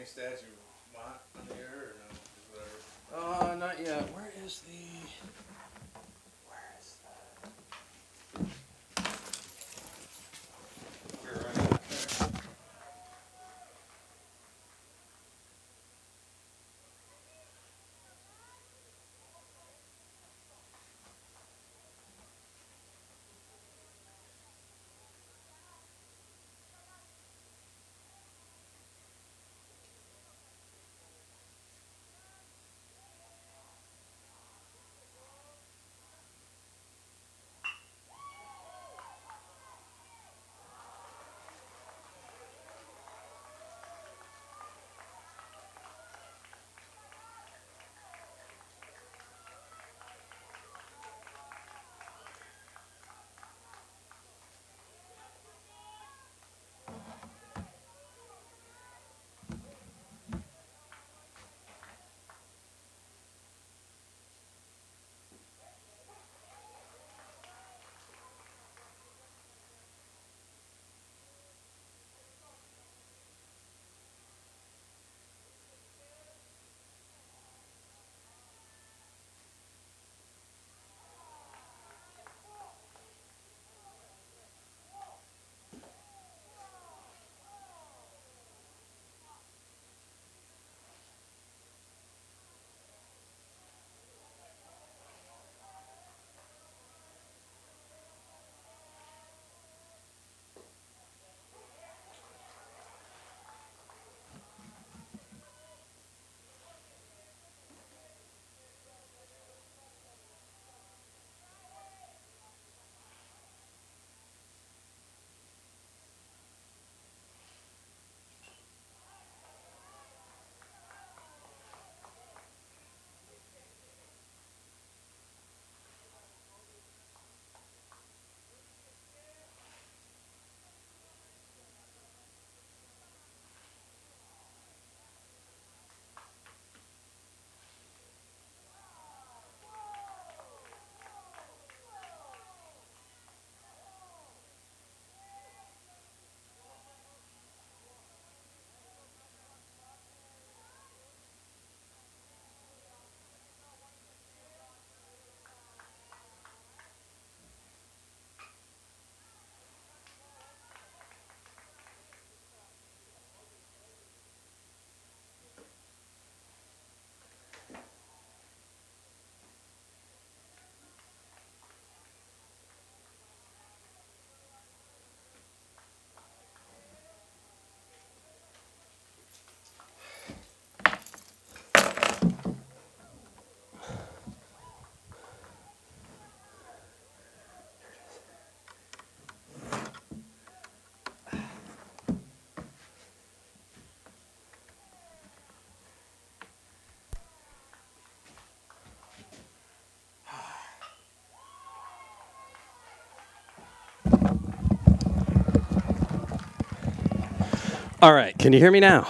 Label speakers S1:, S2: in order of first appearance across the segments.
S1: any stats you want on the air or no? Just whatever.
S2: Not yet. Where is the...
S1: You're right.
S2: All right, can you hear me now?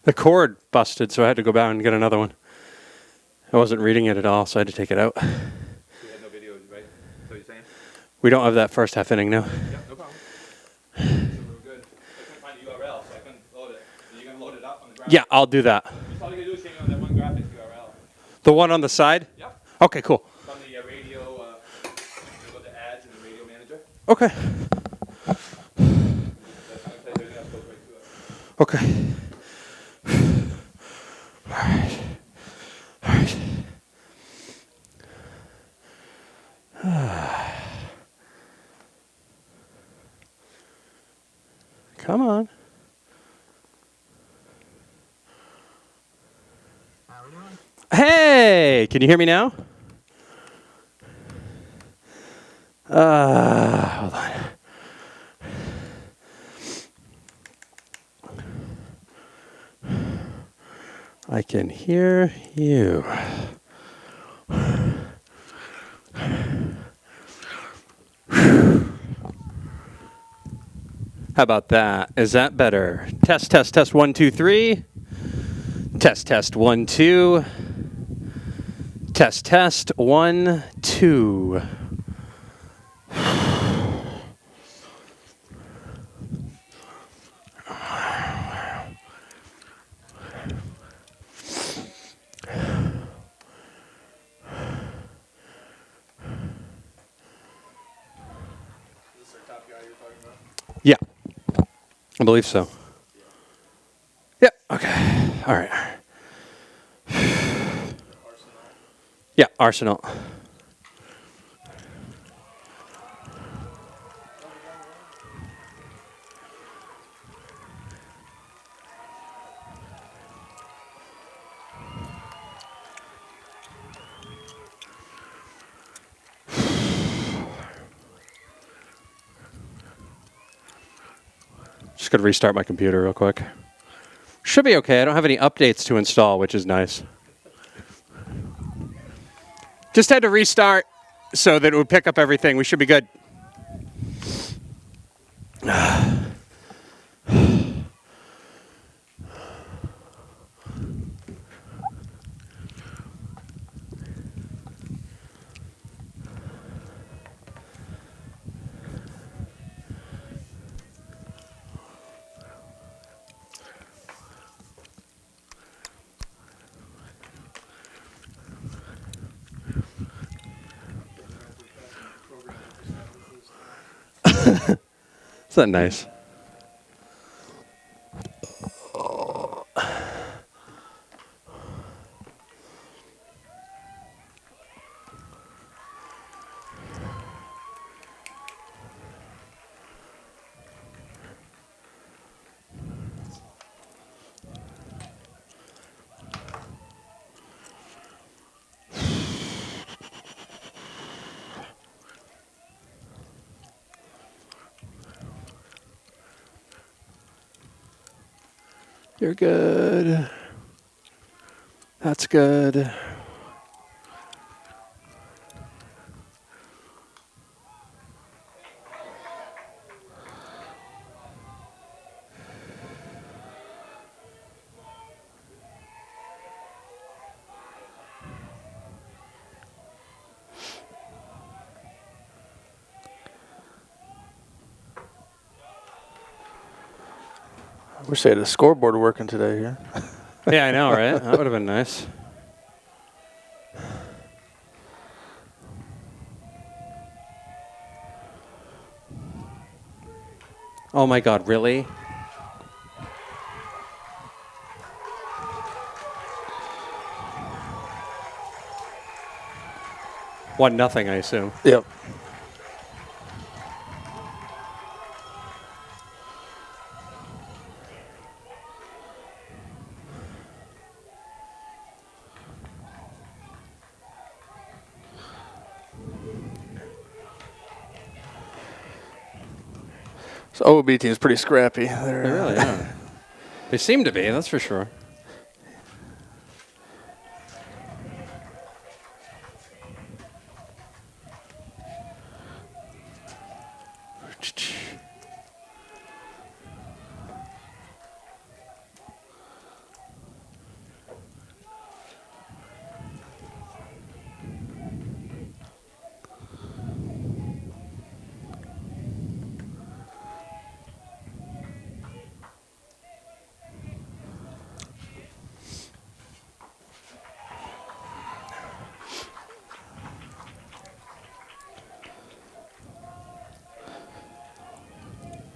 S2: The cord busted, so I had to go back and get another one. I wasn't reading it at all, so I had to take it out.
S1: You had no videos, right? So you're saying?
S2: We don't have that first half inning now.
S1: Yeah, no problem. So we were good. I couldn't find the URL, so I couldn't load it. Are you going to load it up on the graphic?
S2: Yeah, I'll do that.
S1: Just all you got to do is change on that one graphic URL.
S2: The one on the side?
S1: Yep.
S2: Okay, cool.
S1: From the radio, you go to ads in the radio manager.
S2: Okay.
S1: That's how it goes right to it.
S2: Okay. All right. All right. Come on.
S1: How are we doing?
S2: Hey, can you hear me now? Hold on. I can hear you. How about that? Is that better? Test, test, test, 1, 2, 3. Test, test, 1, 2. Test, test, 1, 2.
S1: Is this our top guy you're talking about?
S2: Yeah, I believe so. Yeah, okay. All right.
S1: Arsenal.
S2: Yeah, Arsenal. Just going to restart my computer real quick. Should be okay. I don't have any updates to install, which is nice. Just had to restart so that it would pick up everything. We should be good. Isn't that nice? You're good. That's good.
S3: I wish they had a scoreboard working today here.
S2: Yeah, I know, right? That would have been nice. Oh my God, really? One nothing, I assume.
S3: Yep. So OB team is pretty scrappy.
S2: They really are. They seem to be, that's for sure.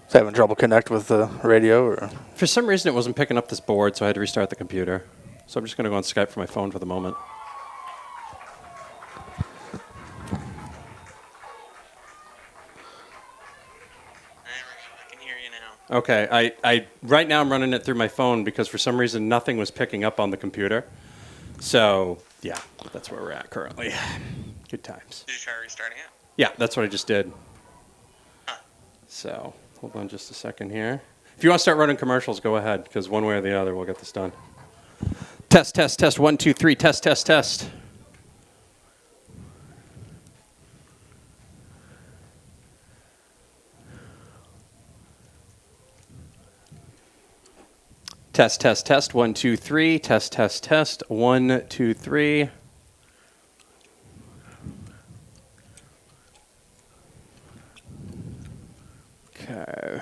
S3: Is having trouble connect with the radio, or
S2: For some reason, it wasn't picking up this board, so I had to restart the computer. So I'm just going to go on Skype for my phone for the moment.
S4: I can hear you now.
S2: Okay, I right now I'm running it through my phone because for some reason nothing was picking up on the computer. So yeah, that's where we're at currently. Good times.
S4: Did you try restarting it?
S2: Yeah, that's what I just did.
S4: Huh.
S2: So hold on just a second here. If you want to start running commercials, go ahead, because one way or the other we'll get this done. Test, test, test. 1, 2, 3. Test, test, test. Test, test, test. 1, 2, 3. Test, test, test. 1, 2, 3. Okay.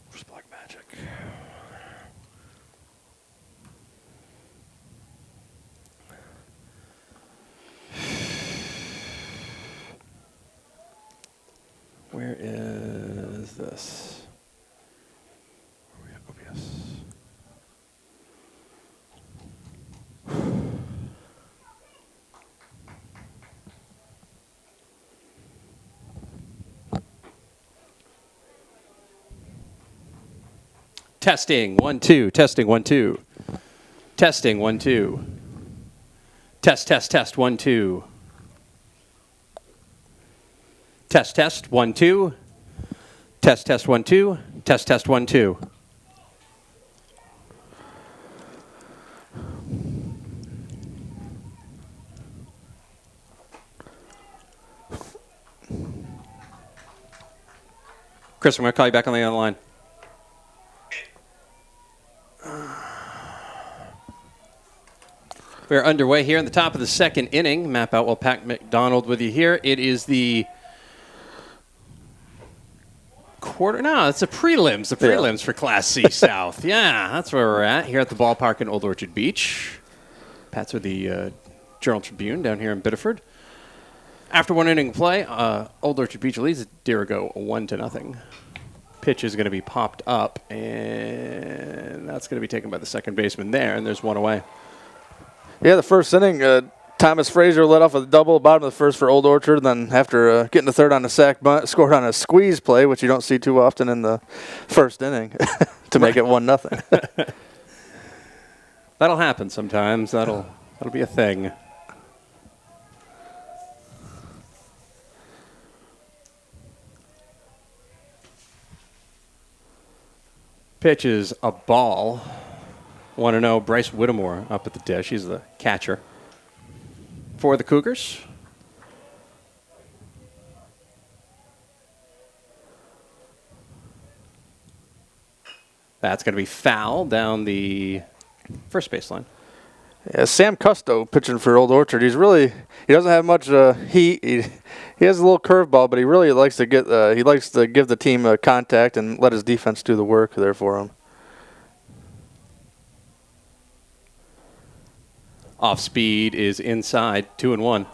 S2: Where's Black Magic? Where is this? Where are we at? OBS. Testing 1 2. Testing 1 2. Testing 1 2. Test test test 1 2. Test test 1 2. Test test 1 2. Test test 1 2. Chris, I'm going to call you back on the other line. We're underway here in the top of the second inning. Map out while Pat McDonald with you here. It is the quarter. No, it's the prelims. The prelims for Class C South. Yeah, that's where we're at here at the ballpark in Old Orchard Beach. Pat's with the Journal Tribune down here in Biddeford. After one inning of play, Old Orchard Beach leads Dirigo 1-0. Pitch is going to be popped up, and that's going to be taken by the second baseman there, and there's one away.
S3: Yeah, the first inning, Thomas Frazier led off with a double, bottom of the first for Old Orchard. Then after getting the third on a sac bunt, scored on a squeeze play, which you don't see too often in the first inning, to make it 1-0.
S2: That'll happen sometimes. That'll be a thing. Pitch is a ball. 1-0, Bryce Whittemore up at the dish. He's the catcher for the Cougars. That's going to be foul down the first baseline.
S3: Yeah, Sam Custo pitching for Old Orchard. He doesn't have much heat. He has a little curveball, but he really likes to give the team contact and let his defense do the work there for him.
S2: Off speed is inside, 2-1.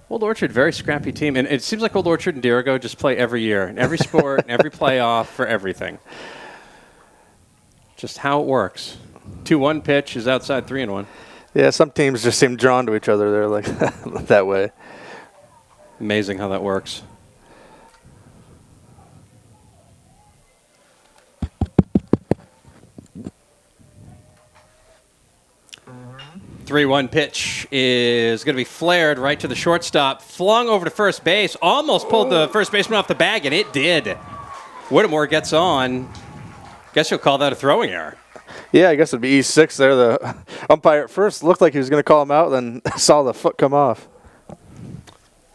S2: Old Orchard, very scrappy team. And it seems like Old Orchard and Dirigo just play every year, in every sport, in every playoff, for everything. Just how it works. 2-1 pitch is outside, 3-1.
S3: Yeah, some teams just seem drawn to each other. They're like that way.
S2: Amazing how that works. Mm-hmm. 3-1 pitch is going to be flared right to the shortstop. Flung over to first base. Almost pulled the first baseman off the bag, and it did. Whittemore gets on. Guess you'll call that a throwing error.
S3: Yeah, I guess it'd be E6 there. The umpire at first looked like he was going to call him out, then saw the foot come off.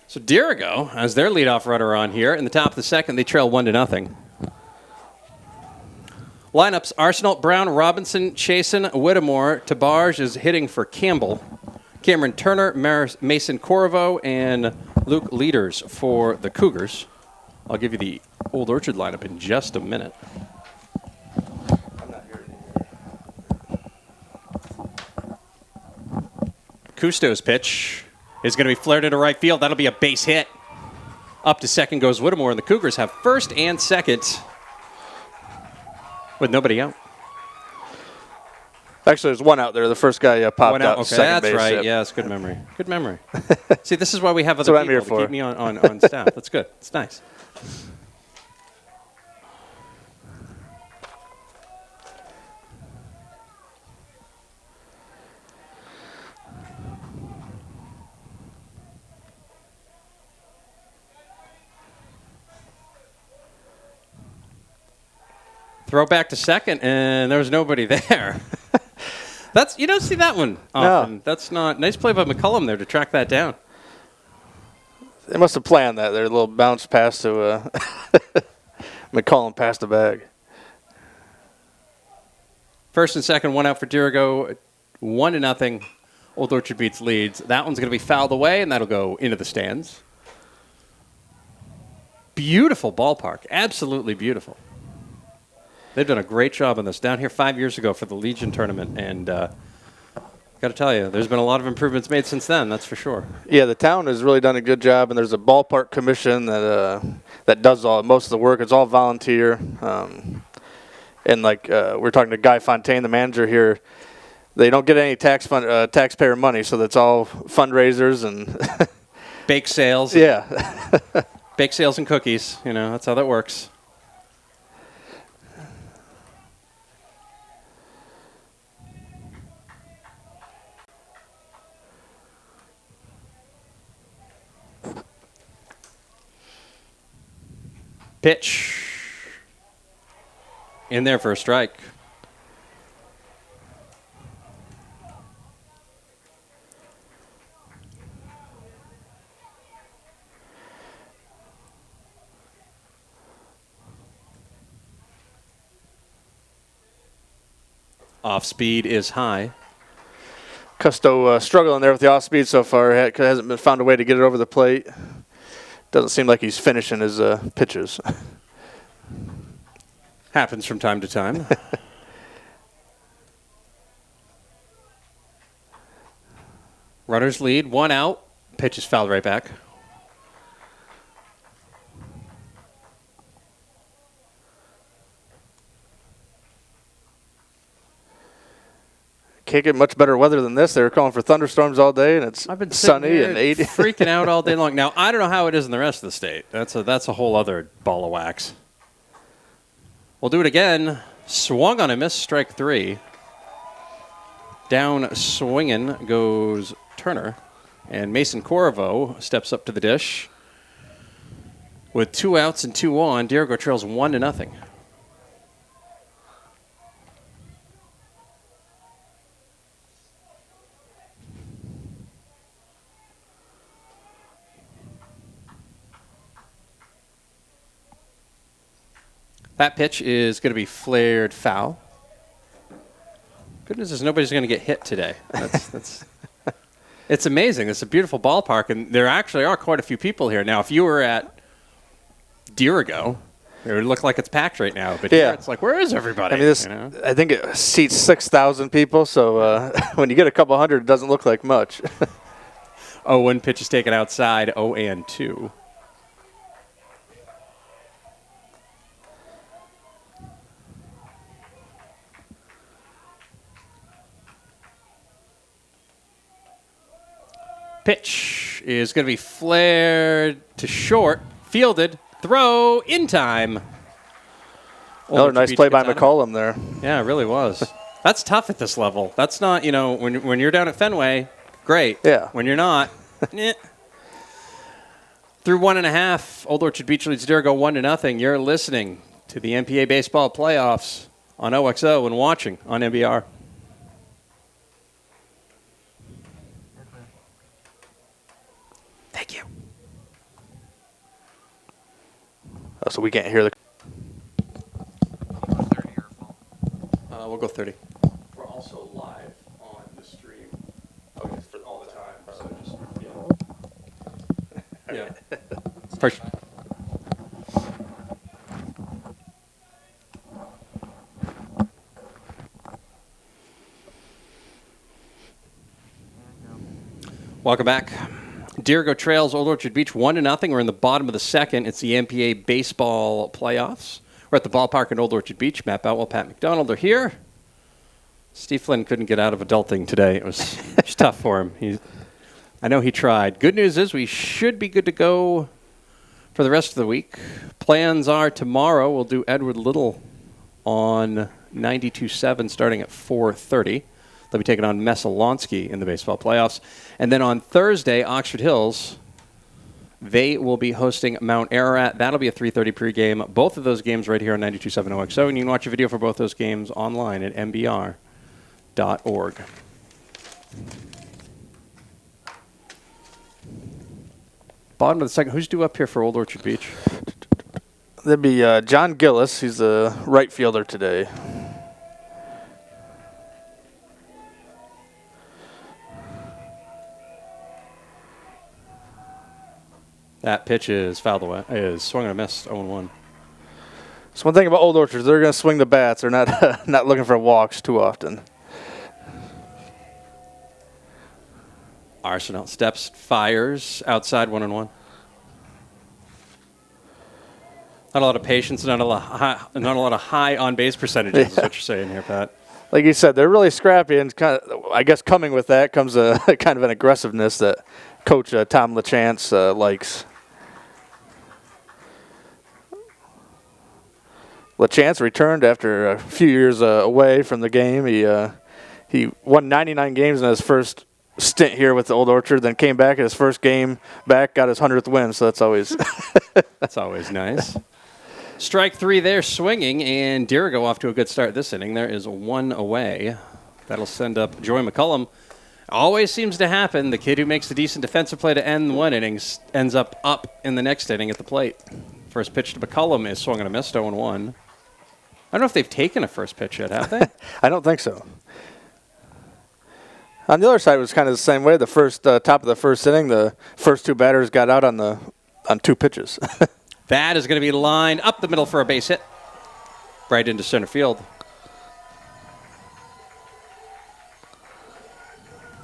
S2: So Dirigo, as their leadoff runner on here, in the top of the second, they trail 1-0. Lineups: Arsenal, Brown, Robinson, Chasen, Whittemore. Tabarge is hitting for Campbell. Cameron Turner, Mason Corvo, and Luke Leaders for the Cougars. I'll give you the Old Orchard lineup in just a minute. Cousteau's pitch is going to be flared into right field. That'll be a base hit. Up to second goes Whittemore, and the Cougars have first and second with nobody out.
S3: Actually, there's one out there. The first guy popped
S2: One out.
S3: out.
S2: Okay,
S3: second
S2: that's
S3: base.
S2: right.
S3: Yep.
S2: Yes, good memory. Good memory. See, this is why we have other
S3: That's what I'm
S2: people
S3: here
S2: to
S3: for.
S2: keep me on staff. That's good. It's nice. Throw back to second, and there was nobody there. You don't see that one often.
S3: No.
S2: That's not nice play by McCullum there to track that down.
S3: They must have planned that. Their little bounce pass to McCollum past the bag.
S2: First and second, one out for Dirigo, 1-0. Old Orchard beats Leeds. That one's going to be fouled away, and that'll go into the stands. Beautiful ballpark. Absolutely beautiful. They've done a great job on this. Down here 5 years ago for the Legion tournament, and got to tell you, there's been a lot of improvements made since then, that's for sure.
S3: Yeah, the town has really done a good job, and there's a ballpark commission that does most of the work. It's all volunteer. And like we're talking to Guy Fontaine, the manager here, they don't get any taxpayer money, so that's all fundraisers and
S2: bake sales.
S3: Yeah.
S2: Bake sales and cookies, that's how that works. Pitch. In there for a strike. Off speed is high.
S3: Custo struggling there with the off speed so far. Hasn't been found a way to get it over the plate. Doesn't seem like he's finishing his pitches.
S2: Happens from time to time. Runners lead, 1 out. Pitch is fouled right back.
S3: Can't get much better weather than this. They were calling for thunderstorms all day, and it's
S2: I've been
S3: sunny and 80.
S2: freaking out all day long. Now, I don't know how it is in the rest of the state. That's a whole other ball of wax. We'll do it again. Swung on a miss, strike 3. Down swinging goes Turner. And Mason Corvo steps up to the dish. With 2 outs and 2 on, Dirigo trails 1-0. That pitch is going to be flared foul. Good news is nobody's going to get hit today. It's amazing. It's a beautiful ballpark, and there actually are quite a few people here. Now, if you were at Dirigo, it would look like it's packed right now. But here it's like, where is everybody?
S3: I mean, I think it seats 6,000 people, so when you get a couple hundred, it doesn't look like much.
S2: 0-1 pitch is taken outside, 0-2. Pitch is going to be flared to short, fielded, throw in time.
S3: Another nice play by McCollum there.
S2: Yeah, it really was. That's tough at this level. That's not, when you're down at Fenway, great.
S3: Yeah.
S2: When you're not, Through 1.5, Old Orchard Beach leads Dirigo 1-0. You're listening to the MPA Baseball Playoffs on OXO and watching on MBR. Thank you.
S3: Oh, so we can't hear the...
S4: 30 or fall.
S2: We'll go 30. We're also live on the stream. Oh, yes, for all the time. So just, yeah. First. Welcome back. Dirigo trails Old Orchard Beach 1-0. We're in the bottom of the second. It's the MPA Baseball Playoffs. We're at the ballpark in Old Orchard Beach. Matt Boutwell, Pat McDonald are here. Steve Flynn couldn't get out of adulting today. It was tough for him. I know he tried. Good news is we should be good to go for the rest of the week. Plans are tomorrow we'll do Edward Little on 92.7 starting at 4:30. They'll be taking on Messalonsky in the baseball playoffs. And then on Thursday, Oxford Hills They will be hosting Mount Ararat. That'll be a 3:30 pregame. Both of those games right here on 92.7 OXO, and you can watch a video for both those games online at mbr.org. Bottom of the second. Who's due up here for Old Orchard Beach?
S3: That'd be John Gillis. He's the right fielder today.
S2: That pitch is fouled away. Is swung and a miss. 0-1.
S3: So one thing about Old Orchards, they're going to swing the bats. They're not not looking for walks too often.
S2: Arsenal steps, fires outside 1-1. Not a lot of patience, not a lot of high on base percentages. Is what you're saying here, Pat.
S3: Like you said, they're really scrappy, and kind of, I guess coming with that comes a kind of an aggressiveness that Coach Tom LaChance likes. LaChance returned after a few years away from the game. He won 99 games in his first stint here with the Old Orchard, then came back at his first game back, got his 100th win. So that's always
S2: that's always nice. Strike three there, swinging, and Dirigo off to a good start this inning. There is one away. That'll send up Joy McCullum. Always seems to happen. The kid who makes a decent defensive play to end one inning ends up in the next inning at the plate. First pitch to McCullum is swung and a miss, 0-1. I don't know if they've taken a first pitch yet, have they?
S3: I don't think so. On the other side, it was kind of the same way. The first top of the first inning, the first two batters got out on two pitches.
S2: That is going to be lined up the middle for a base hit. Right into center field.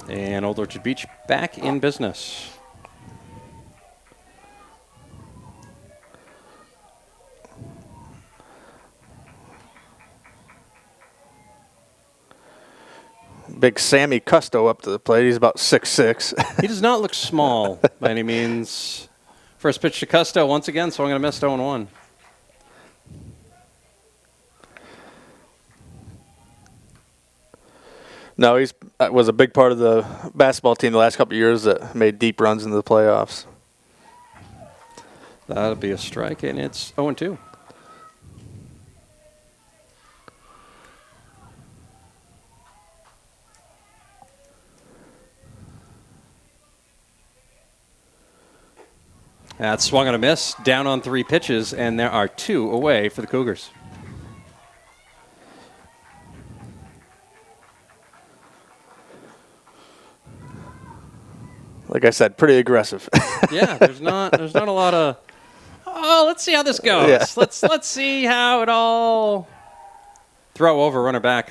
S2: And Old Orchard Beach back in business.
S3: Big Sammy Custo up to the plate. He's about 6'6".
S2: He does not look small by any means. First pitch to Custo once again, swung and a miss, 0-1.
S3: No, he was a big part of the basketball team the last couple of years that made deep runs into the playoffs.
S2: That'll be a strike, and it's 0-2. That's swung and a miss, down on three pitches, and there are two away for the Cougars.
S3: Like I said, pretty aggressive.
S2: Yeah, there's not a lot of. Oh, let's see how this goes.
S3: Yeah.
S2: Let's see how it all. Throw over, runner back.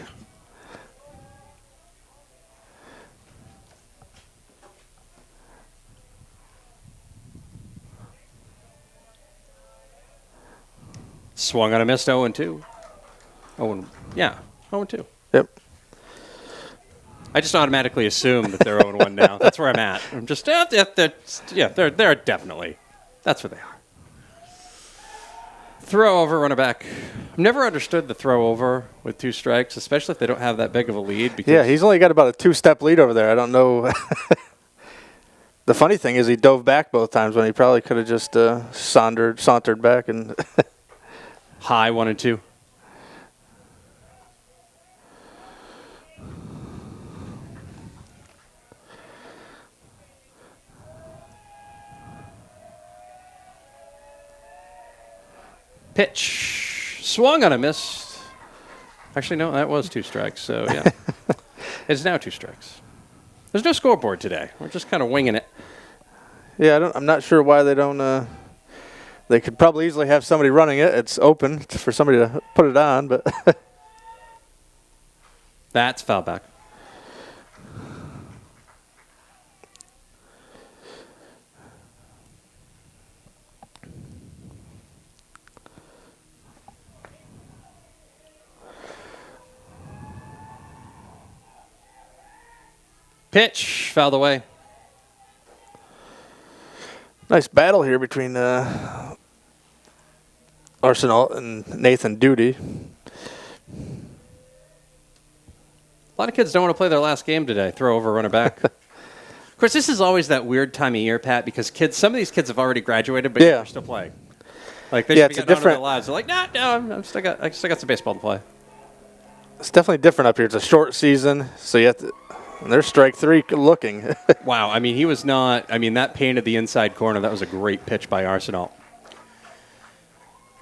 S2: Swung on a missed 0-2. 0-2.
S3: Yep.
S2: I just automatically assume that they're 0-1 now. That's where I'm at. I'm just, they're definitely. That's where they are. Throw over, runner back. I've never understood the throw over with two strikes, especially if they don't have that big of a lead. Because
S3: Yeah, he's only got about a two-step lead over there. I don't know. The funny thing is he dove back both times when he probably could have just sauntered back and.
S2: high 1-2. Pitch. Swung on a miss. Actually, no, that was two strikes. So, yeah. It's now two strikes. There's no scoreboard today. We're just kind of winging it.
S3: Yeah, I'm not sure why they don't. They could probably easily have somebody running it. It's open for somebody to put it on, but.
S2: That's foul back. Pitch, fouled away.
S3: Nice battle here between Arsenal and Nathan Duty.
S2: A lot of kids don't want to play their last game today. Throw over, runner back. Of course, this is always that weird time of year, Pat, because some of these kids have already graduated, but
S3: Yeah.
S2: they're still playing. Like they
S3: Yeah,
S2: should be
S3: it's a
S2: getting on with their
S3: different-
S2: lives. They're like, no, I still got some baseball to play.
S3: It's definitely different up here. It's a short season, so you have to. And there's strike 3 looking.
S2: Wow, I mean, he was not. I mean, that painted the inside corner. That was a great pitch by Arsenal.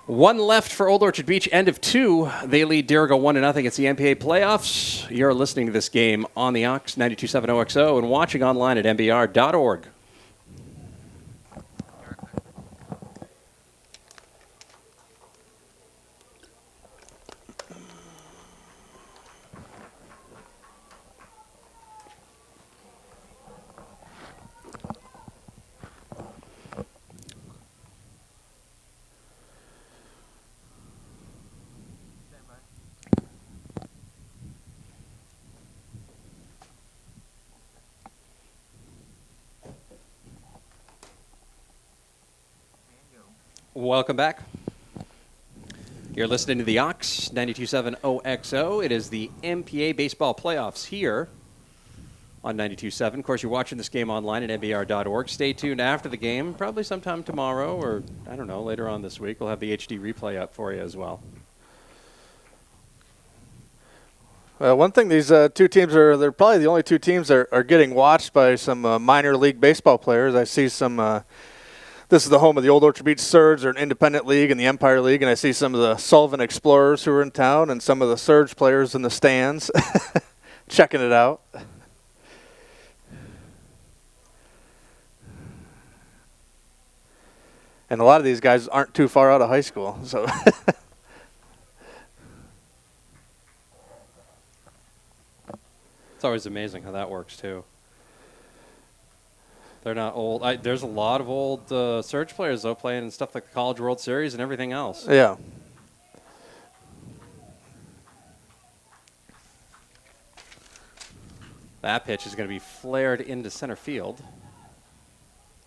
S2: 1 left for Old Orchard Beach. End of 2. They lead Dirigo 1-0. It's the MPA playoffs. You're listening to this game on the Ox 92.7 OXO and watching online at mbr.org. Welcome back. You're listening to the Ox 92.7 OXO. It is the MPA baseball playoffs here on 92.7. Of course, you're watching this game online at mbr.org. Stay tuned after the game, probably sometime tomorrow or, I don't know, later on this week. We'll have the HD replay up for you as well.
S3: One thing, these two teams they're probably the only two teams that are getting watched by some minor league baseball players. I see some, this is the home of the Old Orchard Beach Surge. They're an independent league and the Empire League, and I see some of the Sullivan Explorers who are in town and some of the Surge players in the stands checking it out. And a lot of these guys aren't too far out of high school, so.
S2: It's always amazing how that works, too. They're not old. There's a lot of old Surge players, though, playing in stuff like the College World Series and everything else.
S3: Yeah.
S2: That pitch is going to be flared into center field.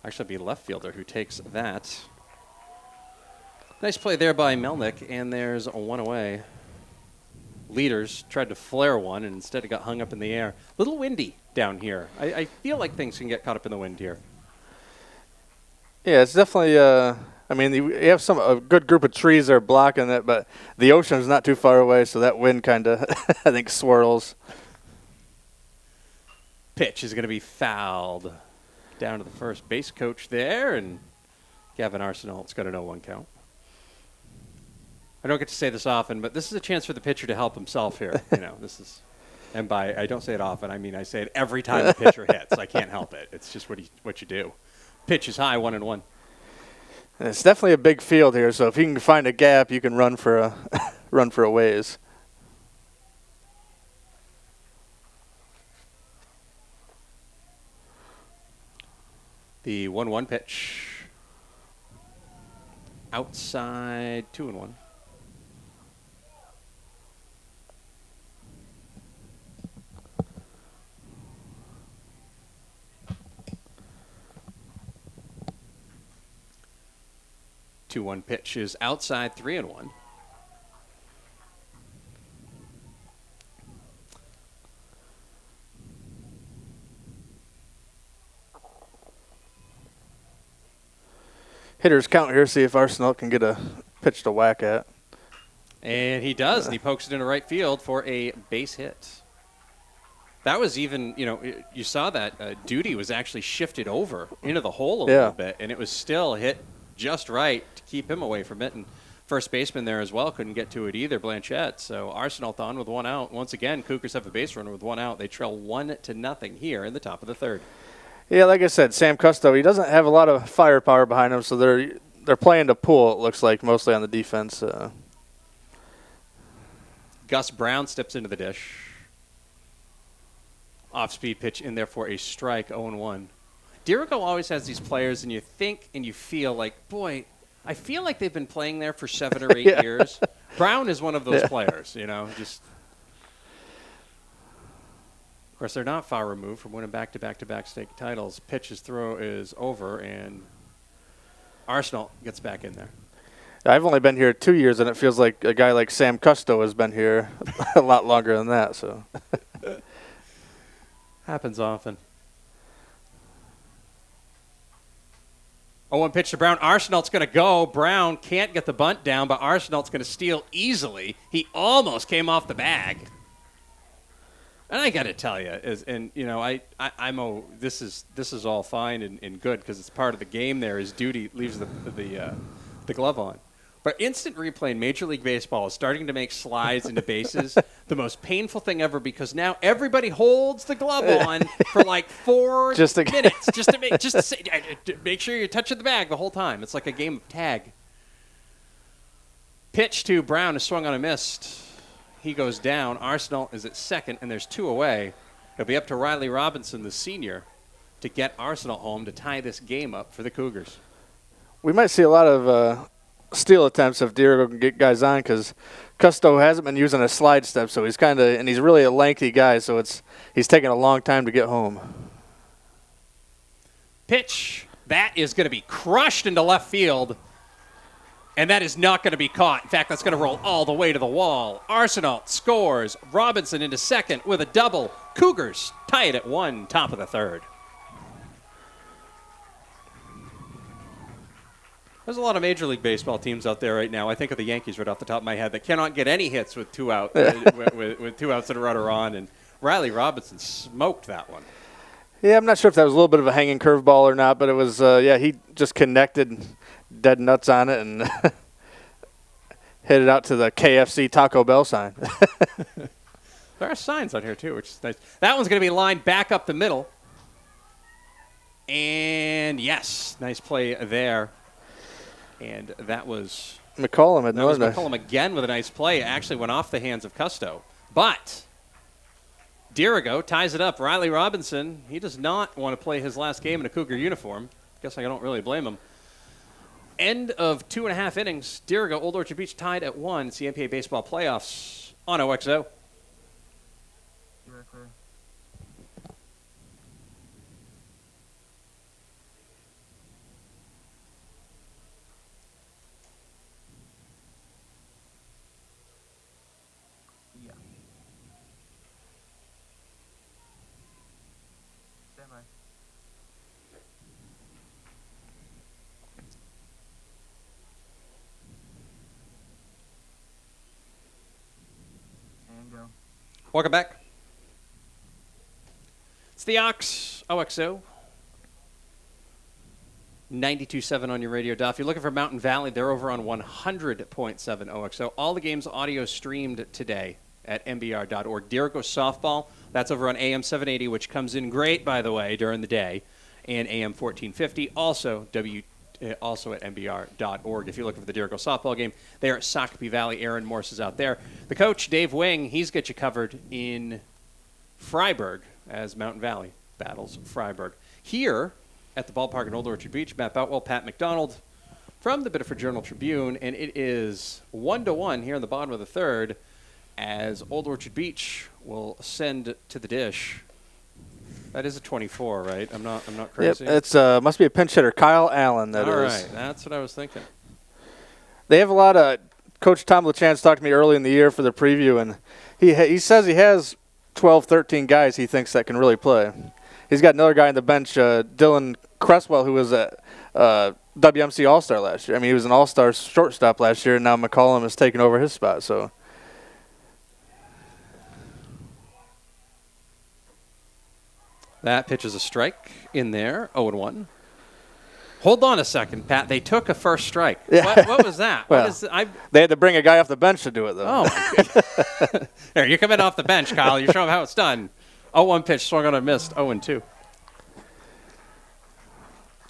S2: Actually, it'll be left fielder who takes that. Nice play there by Melnick, and there's a 1 away. Leaders tried to flare one, and instead it got hung up in the air. Little windy down here. I feel like things can get caught up in the wind here.
S3: Yeah, it's definitely. I mean, you have a good group of trees that are blocking it, but the ocean's not too far away, so that wind kind of, I think, swirls.
S2: Pitch is going to be fouled down to the first base coach there, and Gavin Arsenault's got a 0-1 count. I don't get to say this often, but this is a chance for the pitcher to help himself here. You know, this is, and by I don't say it often, I mean I say it every time the pitcher hits. I can't help it. It's just what you do. Pitch is high, 1-1.
S3: And it's definitely a big field here, so if you can find a gap, you can run for a ways.
S2: The 1-1 pitch. Outside, 2-1. Two-one pitch is outside, 3-1.
S3: Hitters count here, see if Arsenal can get a pitch to whack at.
S2: And he does, and he pokes it into right field for a base hit. That was even, you saw that Duty was actually shifted over into the hole a little bit, and it was still hit just right to keep him away from it. And first baseman there as well couldn't get to it either, Blanchette. So Arsenal on with 1 out. Once again, Cougars have a base runner with 1 out. They trail 1-0 here in the top of the third.
S3: Yeah, like I said, Sam Custo, he doesn't have a lot of firepower behind him, so they're playing to pull, it looks like, mostly on the defense.
S2: Gus Brown steps into the dish. Off-speed pitch in there for a strike, 0-1. Dirigo always has these players, and you think and you feel like, boy, I feel like they've been playing there for 7 or 8 years. Brown is one of those players, just. Of course, they're not far removed from winning back-to-back state titles. Pitch's throw is over, and Arsenal gets back in there.
S3: I've only been here 2 years, and it feels like a guy like Sam Custo has been here a lot longer than that. So
S2: happens often. 0-1 pitch to Brown. Arsenault's going to go. Brown can't get the bunt down, but Arsenault's going to steal easily. He almost came off the bag. And I got to tell you, this is all fine and good because it's part of the game. There, his duty leaves the glove on. But instant replay in Major League Baseball is starting to make slides into bases the most painful thing ever because now everybody holds the glove on for like 4 minutes just to make sure you're touching the bag the whole time. It's like a game of tag. Pitch to Brown is swung on a missed. He goes down. Arsenault is at second, and there's 2 away. It'll be up to Riley Robinson, the senior, to get Arsenault home to tie this game up for the Cougars.
S3: We might see a lot of steal attempts if Dirigo can get guys on because Custo hasn't been using a slide step, so he's and he's really a lengthy guy, so he's taking a long time to get home.
S2: Pitch. That is going to be crushed into left field. And that is not going to be caught. In fact, that's going to roll all the way to the wall. Arsenault scores. Robinson into second with a double. Cougars tie it at 1, top of the third. There's a lot of Major League Baseball teams out there right now. I think of the Yankees right off the top of my head that cannot get any hits with 2 out, with 2 outs and a runner on. And Riley Robinson smoked that one.
S3: Yeah, I'm not sure if that was a little bit of a hanging curveball or not, but it was, he just connected dead nuts on it and hit it out to the KFC Taco Bell sign.
S2: There are signs on here, too, which is nice. That one's going to be lined back up the middle. And, yes, nice play there. And that was
S3: McCollum
S2: again with a nice play. It actually went off the hands of Custo. But Dirigo ties it up. Riley Robinson, he does not want to play his last game in a Cougar uniform. Guess I don't really blame him. End of 2.5 innings. Dirigo, Old Orchard Beach tied at 1. It's the MPA Baseball Playoffs on OXO. Welcome back. It's the OXO. 92.7 on your radio dial. If you're looking for Mountain Valley, they're over on 100.7 OXO. All the games audio streamed today at mbr.org. Dirigo softball, that's over on AM 780, which comes in great, by the way, during the day, and AM 1450. Also at mbr.org. If you're looking for the Dirigo softball game, they're at Shakopee Valley. Aaron Morse is out there. The coach, Dave Wing, he's got you covered in Freiburg as Mountain Valley battles Freiburg. Here at the ballpark in Old Orchard Beach, Matt Boutwell, Pat McDonald from the Biddeford Journal-Tribune, and it is 1-1 here in the bottom of the third as Old Orchard Beach will send to the dish. That is a 24, right? I'm not crazy.
S3: Yep, it's must be a pinch hitter, Kyle Allen. All
S2: right, that's what I was thinking.
S3: They have a lot of Coach Tom LaChance talked to me early in the year for the preview, and he says he has 12, 13 guys he thinks that can really play. He's got another guy on the bench, Dylan Cresswell, who was a WMC All-Star last year. I mean, he was an All-Star shortstop last year, and now McCollum has taken over his spot. So.
S2: That pitch is a strike in there, 0-1. Hold on a second, Pat. They took a first strike.
S3: Yeah.
S2: What was that?
S3: Well, they had to bring a guy off the bench to do it, though.
S2: Oh, my God. Here, you're coming off the bench, Kyle. You're showing how it's done. 0-1 pitch, swung on a missed, 0-2.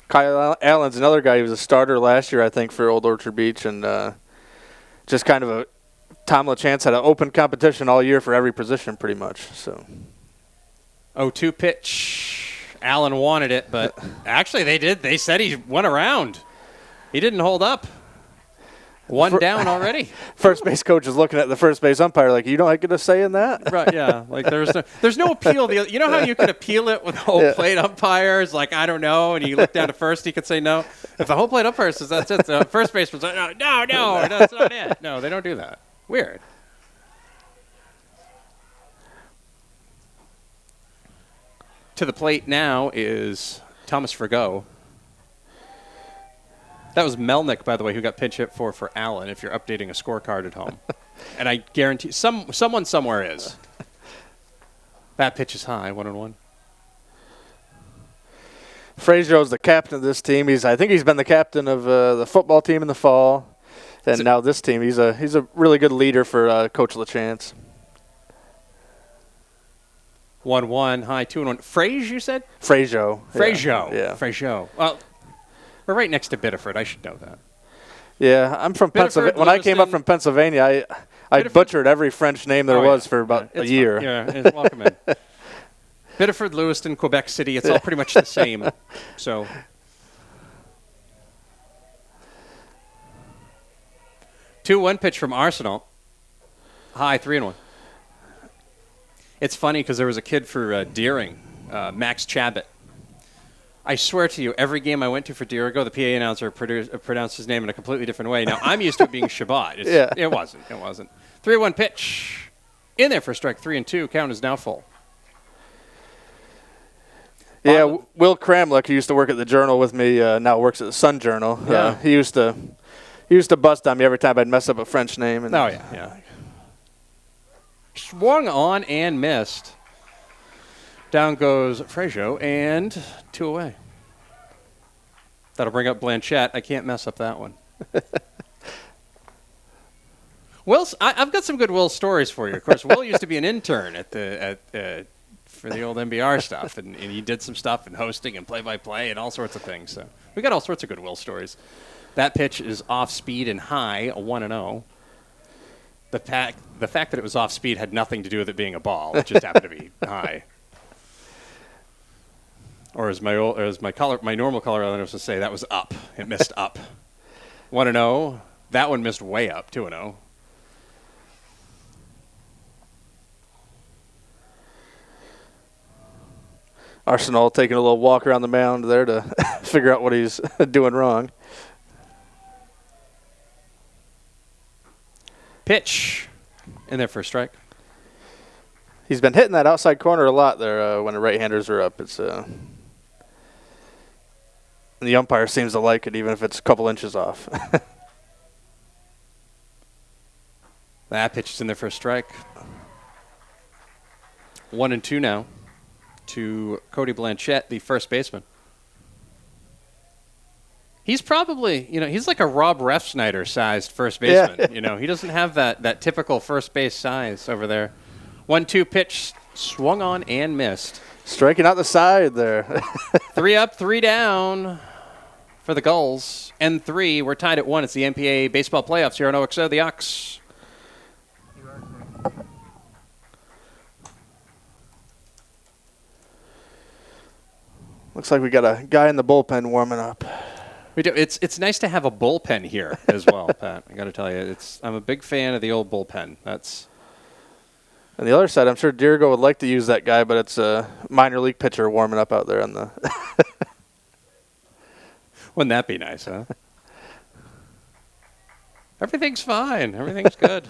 S3: Kyle Allen's another guy. He was a starter last year, I think, for Old Orchard Beach, and just kind of Tom LaChance had an open competition all year for every position pretty much. So
S2: 0-2 pitch. Allen wanted it, but actually they did. They said he went around. He didn't hold up. One down already.
S3: First base coach is looking at the first base umpire like, you don't get a say in that?
S2: Right, yeah. Like there's no appeal. You know how you can appeal it with home plate umpires? Like, I don't know, and you look down to first, he could say no. If the home plate umpire says that's it, the first baseman's like, no, that's not it. No, they don't do that. Weird. To the plate now is Thomas Frigo. That was Melnick, by the way, who got pinch hit for Allen, if you're updating a scorecard at home. And I guarantee someone somewhere is. That pitch is high, 1-1.
S3: Frazier the captain of this team. I think he's been the captain of the football team in the fall. And now this team, he's a really good leader for Coach LaChance.
S2: 1-1, high, 2-1. Frazier, you said?
S3: Frazier.
S2: Yeah. Frazier. Well, we're right next to Biddeford. I should know that.
S3: Yeah, I'm from Pennsylvania. When I came up from Pennsylvania, I butchered every French name there was for about a year.
S2: Yeah, welcome in. Biddeford, Lewiston, Quebec City, it's all pretty much the same. So 2-1 pitch from Arsenal. High, 3-1. It's funny because there was a kid for Deering, Max Chabot. I swear to you, every game I went to for Dirigo, the PA announcer pronounced his name in a completely different way. Now, I'm used to it being Shabbat. It wasn't. 3-1 pitch. In there for strike 3-2. Count is now full.
S3: Yeah, Will Kramlich, who used to work at the Journal with me, now works at the Sun Journal.
S2: Yeah.
S3: He used to bust on me every time I'd mess up a French name. And
S2: yeah. Swung on and missed. Down goes Frazier, and 2 away. That'll bring up Blanchette. I can't mess up that one. I've got some good Will stories for you. Of course, Will used to be an intern for the old MBR stuff, and he did some stuff in hosting and play-by-play and all sorts of things. So we got all sorts of good Will stories. That pitch is off speed and high, a 1-0. The fact that it was off speed had nothing to do with it being a ball. It just happened to be high. Or as my normal Colorado was to say, that was up. It missed up. 1-0. That one missed way up. 2-0.
S3: Arsenal taking a little walk around the mound there to figure out what he's doing wrong.
S2: Pitch. In there for a strike.
S3: He's been hitting that outside corner a lot there when the right-handers are up. It's the umpire seems to like it, even if it's a couple inches off.
S2: That pitch is in there for a strike. 1-2 now to Cody Blanchette, the first baseman. He's probably, he's like a Rob Refsnyder-sized first baseman.
S3: Yeah.
S2: He doesn't have that typical first base size over there. 1-2 pitch, swung on and missed.
S3: Striking out the side there.
S2: 3 up, 3 down for the Gulls. And 3, we're tied at 1. It's the NPA baseball playoffs here on OXO, the Ox.
S3: Looks like we got a guy in the bullpen warming up.
S2: We do. It's nice to have a bullpen here as well, Pat. I got to tell you, I'm a big fan of the old bullpen.
S3: On the other side, I'm sure Dirigo would like to use that guy, but it's a minor league pitcher warming up out there on the.
S2: Wouldn't that be nice, huh? Everything's fine. Everything's good.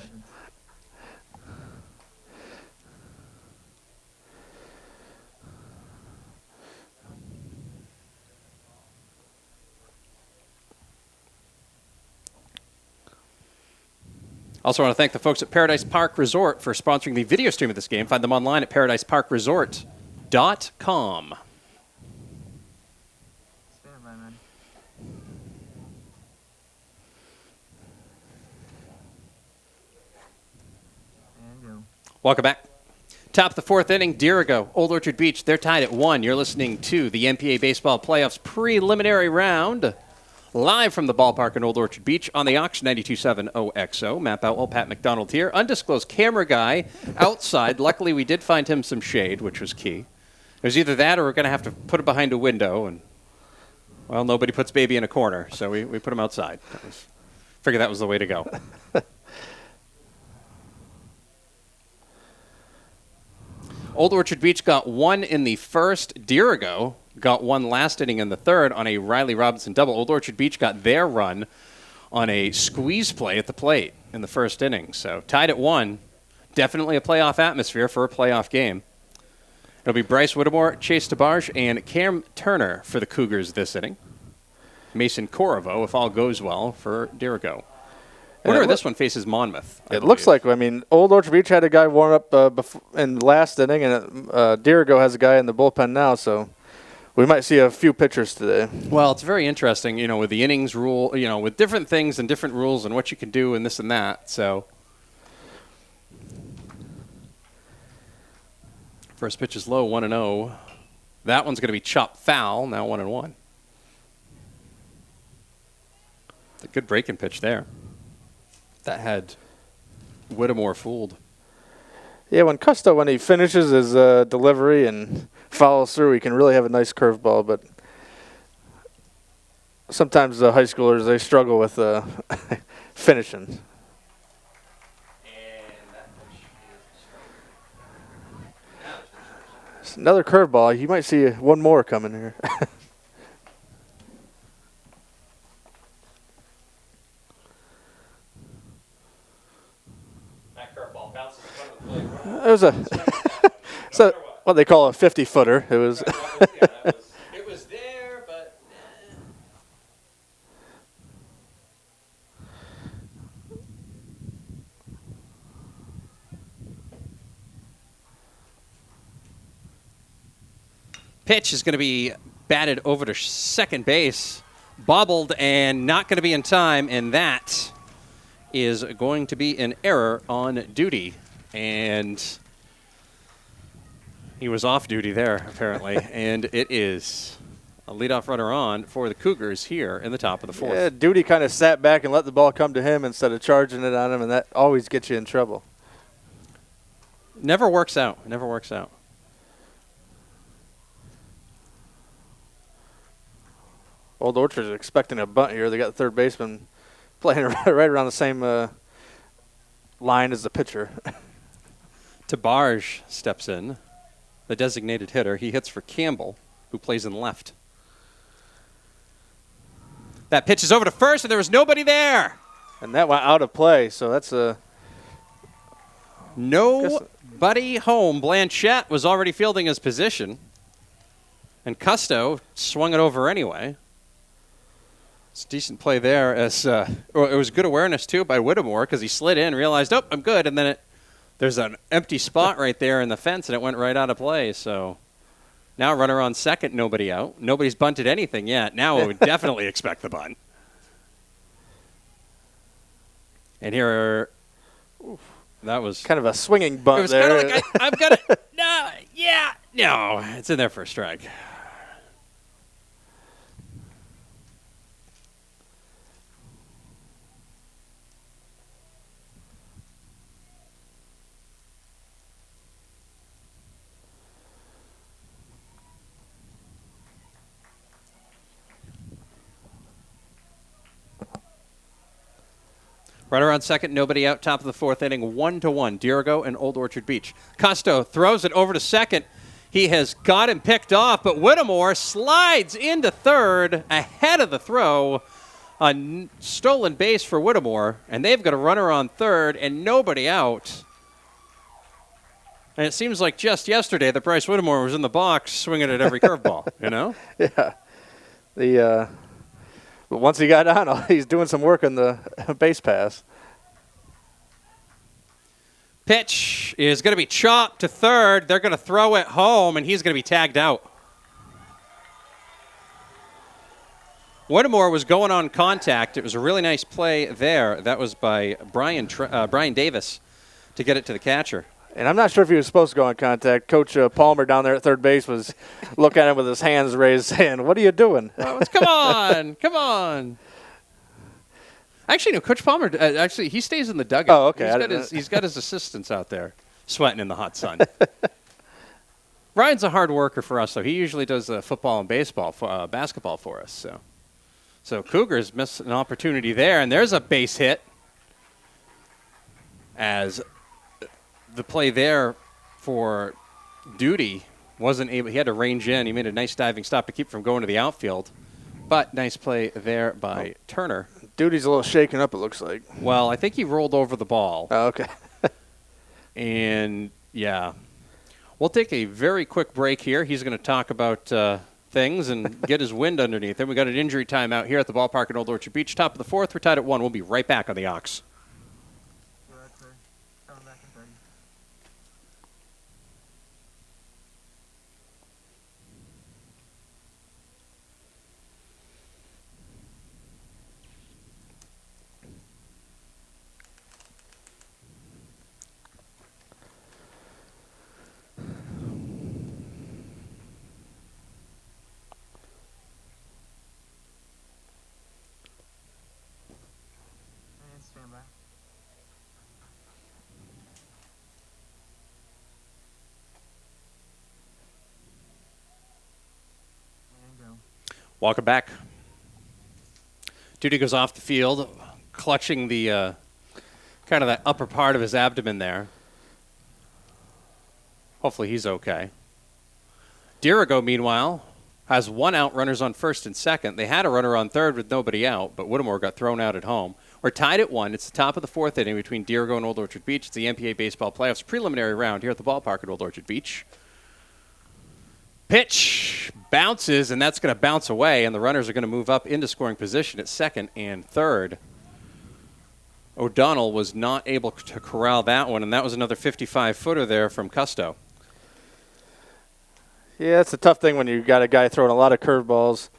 S2: Also want to thank the folks at Paradise Park Resort for sponsoring the video stream of this game. Find them online at paradiseparkresort.com.
S5: Stand by, man. And go.
S2: Welcome back. Top of the 4th inning, Dirigo, Old Orchard Beach. They're tied at 1. You're listening to the NPA Baseball Playoffs preliminary round. Live from the ballpark in Old Orchard Beach on the Ox 92.7 OXO. Matt Boutwell, Pat McDonald here. Undisclosed camera guy outside. Luckily, we did find him some shade, which was key. It was either that or we're going to have to put it behind a window. And, well, nobody puts baby in a corner, so we put him outside. Figured that was the way to go. Old Orchard Beach got 1 in the first. Dirigo got 1 last inning in the third on a Riley Robinson double. Old Orchard Beach got their run on a squeeze play at the plate in the first inning. So tied at 1. Definitely a playoff atmosphere for a playoff game. It'll be Bryce Whittemore, Chase DeBarge, and Cam Turner for the Cougars this inning. Mason Corvo, if all goes well, for Dirigo. Wonder if this one faces Monmouth.
S3: It looks like, I mean, Old Orchard Beach had a guy warm up in the last inning, and Dirigo has a guy in the bullpen now, so we might see a few pitchers today.
S2: Well, it's very interesting, with the innings rule, with different things and different rules and what you can do and this and that. So, first pitch is low, 1-0. That one's going to be chopped foul, now 1-1. It's a good breaking pitch there. That had Whittemore fooled.
S3: Yeah, when he finishes his delivery and follows through, he can really have a nice curveball, but sometimes the high schoolers, they struggle with finishing. It's another curveball. You might see one more coming here. It was what they call a 50-footer. It was.
S2: It was there, but. Pitch is going to be batted over to second base, bobbled, and not going to be in time, and that is going to be an error on duty. And he was off duty there, apparently. And it is a leadoff runner on for the Cougars here in the top of the fourth.
S3: Yeah, Duty kind of sat back and let the ball come to him instead of charging it on him, and that always gets you in trouble.
S2: Never works out. Never works out.
S3: Old Orchard's expecting a bunt here. They got the third baseman playing right around the same line as the pitcher.
S2: Tabarge steps in, the designated hitter. He hits for Campbell, who plays in left. That pitch is over to first, and there was nobody there.
S3: And that went out of play, so that's a...
S2: Nobody home. Blanchette was already fielding his position, and Custo swung it over anyway. It's decent play there. It was good awareness, too, by Whittemore, because he slid in, realized, oh, I'm good, and then there's an empty spot right there in the fence, and it went right out of play. So now runner on second, nobody out. Nobody's bunted anything yet. Now I would definitely expect the bunt. And here, that was
S3: kind of a swinging bunt.
S2: It was kind of like, I've got it. No, it's in there for a strike. Runner on second, nobody out, top of the fourth inning, 1-1, Dirigo and Old Orchard Beach. Custo throws it over to second. He has got him picked off, but Whittemore slides into third ahead of the throw. A stolen base for Whittemore, and they've got a runner on third and nobody out. And it seems like just yesterday that Bryce Whittemore was in the box swinging at every curveball, you know?
S3: Yeah. But once he got on, he's doing some work on the base pass.
S2: Pitch is going to be chopped to third. They're going to throw it home, and he's going to be tagged out. Whittemore was going on contact. It was a really nice play there. That was by Brian Davis to get it to the catcher.
S3: And I'm not sure if he was supposed to go on contact. Coach Palmer down there at third base was looking at him with his hands raised, saying, "What are you doing?"
S2: Come on. Actually, no, Coach Palmer, he stays in the dugout.
S3: Oh, okay.
S2: He's got his assistants out there sweating in the hot sun. Ryan's a hard worker for us, though. He usually does football and basketball for us. So Cougars missed an opportunity there, and there's a base hit as the play there for Duty wasn't able. He had to range in. He made a nice diving stop to keep from going to the outfield. But nice play there by Turner.
S3: Duty's a little shaken up, it looks like.
S2: Well, I think he rolled over the ball.
S3: Oh, okay.
S2: And, yeah. We'll take a very quick break here. He's going to talk about things and get his wind underneath him. We got an injury timeout here at the ballpark in Old Orchard Beach. Top of the fourth. We're tied at 1. We'll be right back on the Ox.
S5: Go ahead, sir. Coming back in 30. And stand by. And go.
S2: Welcome back. Duty goes off the field, clutching the kind of that upper part of his abdomen there. Hopefully he's okay. Dirigo, meanwhile, has 1 out, runners on first and second. They had a runner on third with nobody out, but Whittemore got thrown out at home. We're tied at 1. It's the top of the fourth inning between Dirigo and Old Orchard Beach. It's the MPA Baseball Playoffs preliminary round here at the ballpark at Old Orchard Beach. Pitch bounces, and that's going to bounce away, and the runners are going to move up into scoring position at second and third. O'Donnell was not able to corral that one, and that was another 55-footer there from Custo.
S3: Yeah, it's a tough thing when you got a guy throwing a lot of curveballs.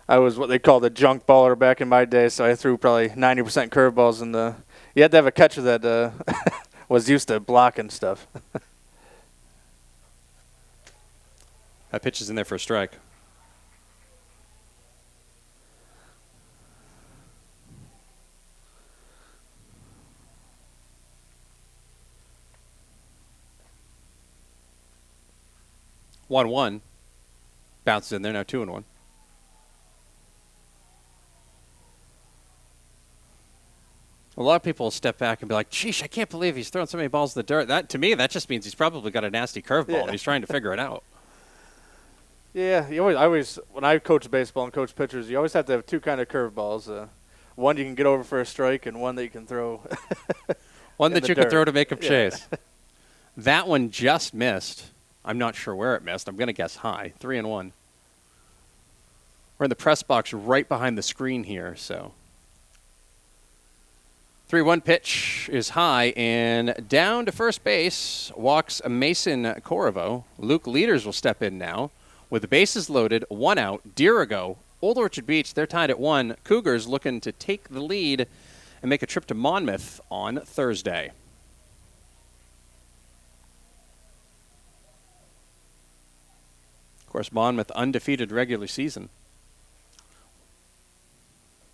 S3: I was what they called a junk baller back in my day, so I threw probably 90% curveballs, and you had to have a catcher that was used to blocking stuff.
S2: That pitch is in there for a strike. One. Bounces in there, now 2-1. A lot of people will step back and be like, "Sheesh, I can't believe he's throwing so many balls in the dirt." That, to me, that just means he's probably got a nasty curveball, and he's trying to figure it out.
S3: Yeah, I always when I coach baseball and coach pitchers, you always have to have 2 kind of curveballs. One you can get over for a strike, and one that you can throw.
S2: One that you can throw to make him chase.
S3: Yeah.
S2: That one just missed. I'm not sure where it missed. I'm going to guess high. 3-1. We're in the press box right behind the screen here, so. 3-1 pitch is high, and down to first base walks Mason Corriveau. Luke Leaders will step in now. With the bases loaded, 1 out, Dirigo, Old Orchard Beach, they're tied at 1. Cougars looking to take the lead and make a trip to Monmouth on Thursday. Of course, Monmouth undefeated regular season.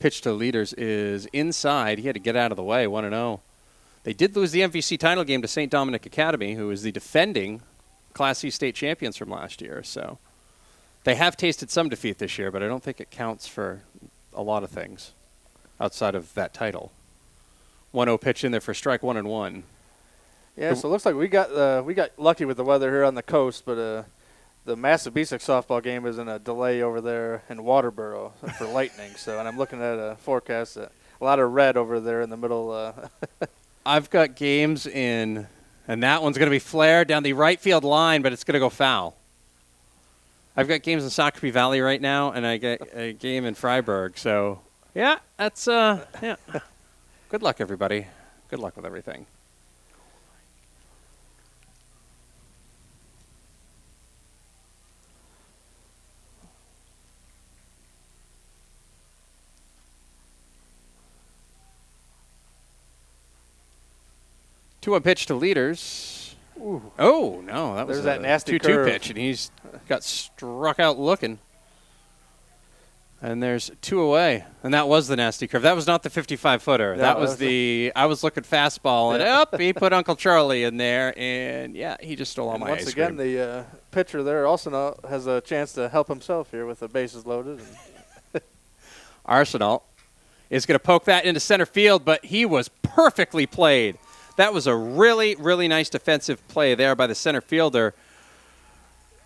S2: Pitch to Leaders is inside. He had to get out of the way, 1-0. They did lose the MVC title game to St. Dominic Academy, who is the defending Class C state champions from last year. So they have tasted some defeat this year, but I don't think it counts for a lot of things outside of that title. 1-0 pitch in there for strike, 1-1.
S3: Yeah, so it looks like we got lucky with the weather here on the coast, but the Massabesic softball game is in a delay over there in Waterboro for lightning. So, and I'm looking at a forecast that a lot of red over there in the middle.
S2: I've got games in, and that one's going to be flared down the right field line, but it's going to go foul. I've got games in Sacramento Valley right now, and I get a game in Freiburg. So, yeah, that's yeah. Good luck, everybody. Good luck with everything. Two-one pitch to Leaders.
S3: Ooh.
S2: Oh, no, that was
S3: There's that nasty
S2: 2-2
S3: curve.
S2: pitch, and he's got struck out looking. And there's 2 away. And that was the nasty curve. That was not the 55-footer.
S3: Yeah,
S2: that was the – I was looking fastball, and he put Uncle Charlie in there, and, yeah, he just stole all
S3: And
S2: my
S3: once
S2: ice
S3: again,
S2: cream.
S3: the pitcher there also has a chance to help himself here with the bases loaded.
S2: Arsenal is going to poke that into center field, but he was perfectly played. That was a really, really nice defensive play there by the center fielder,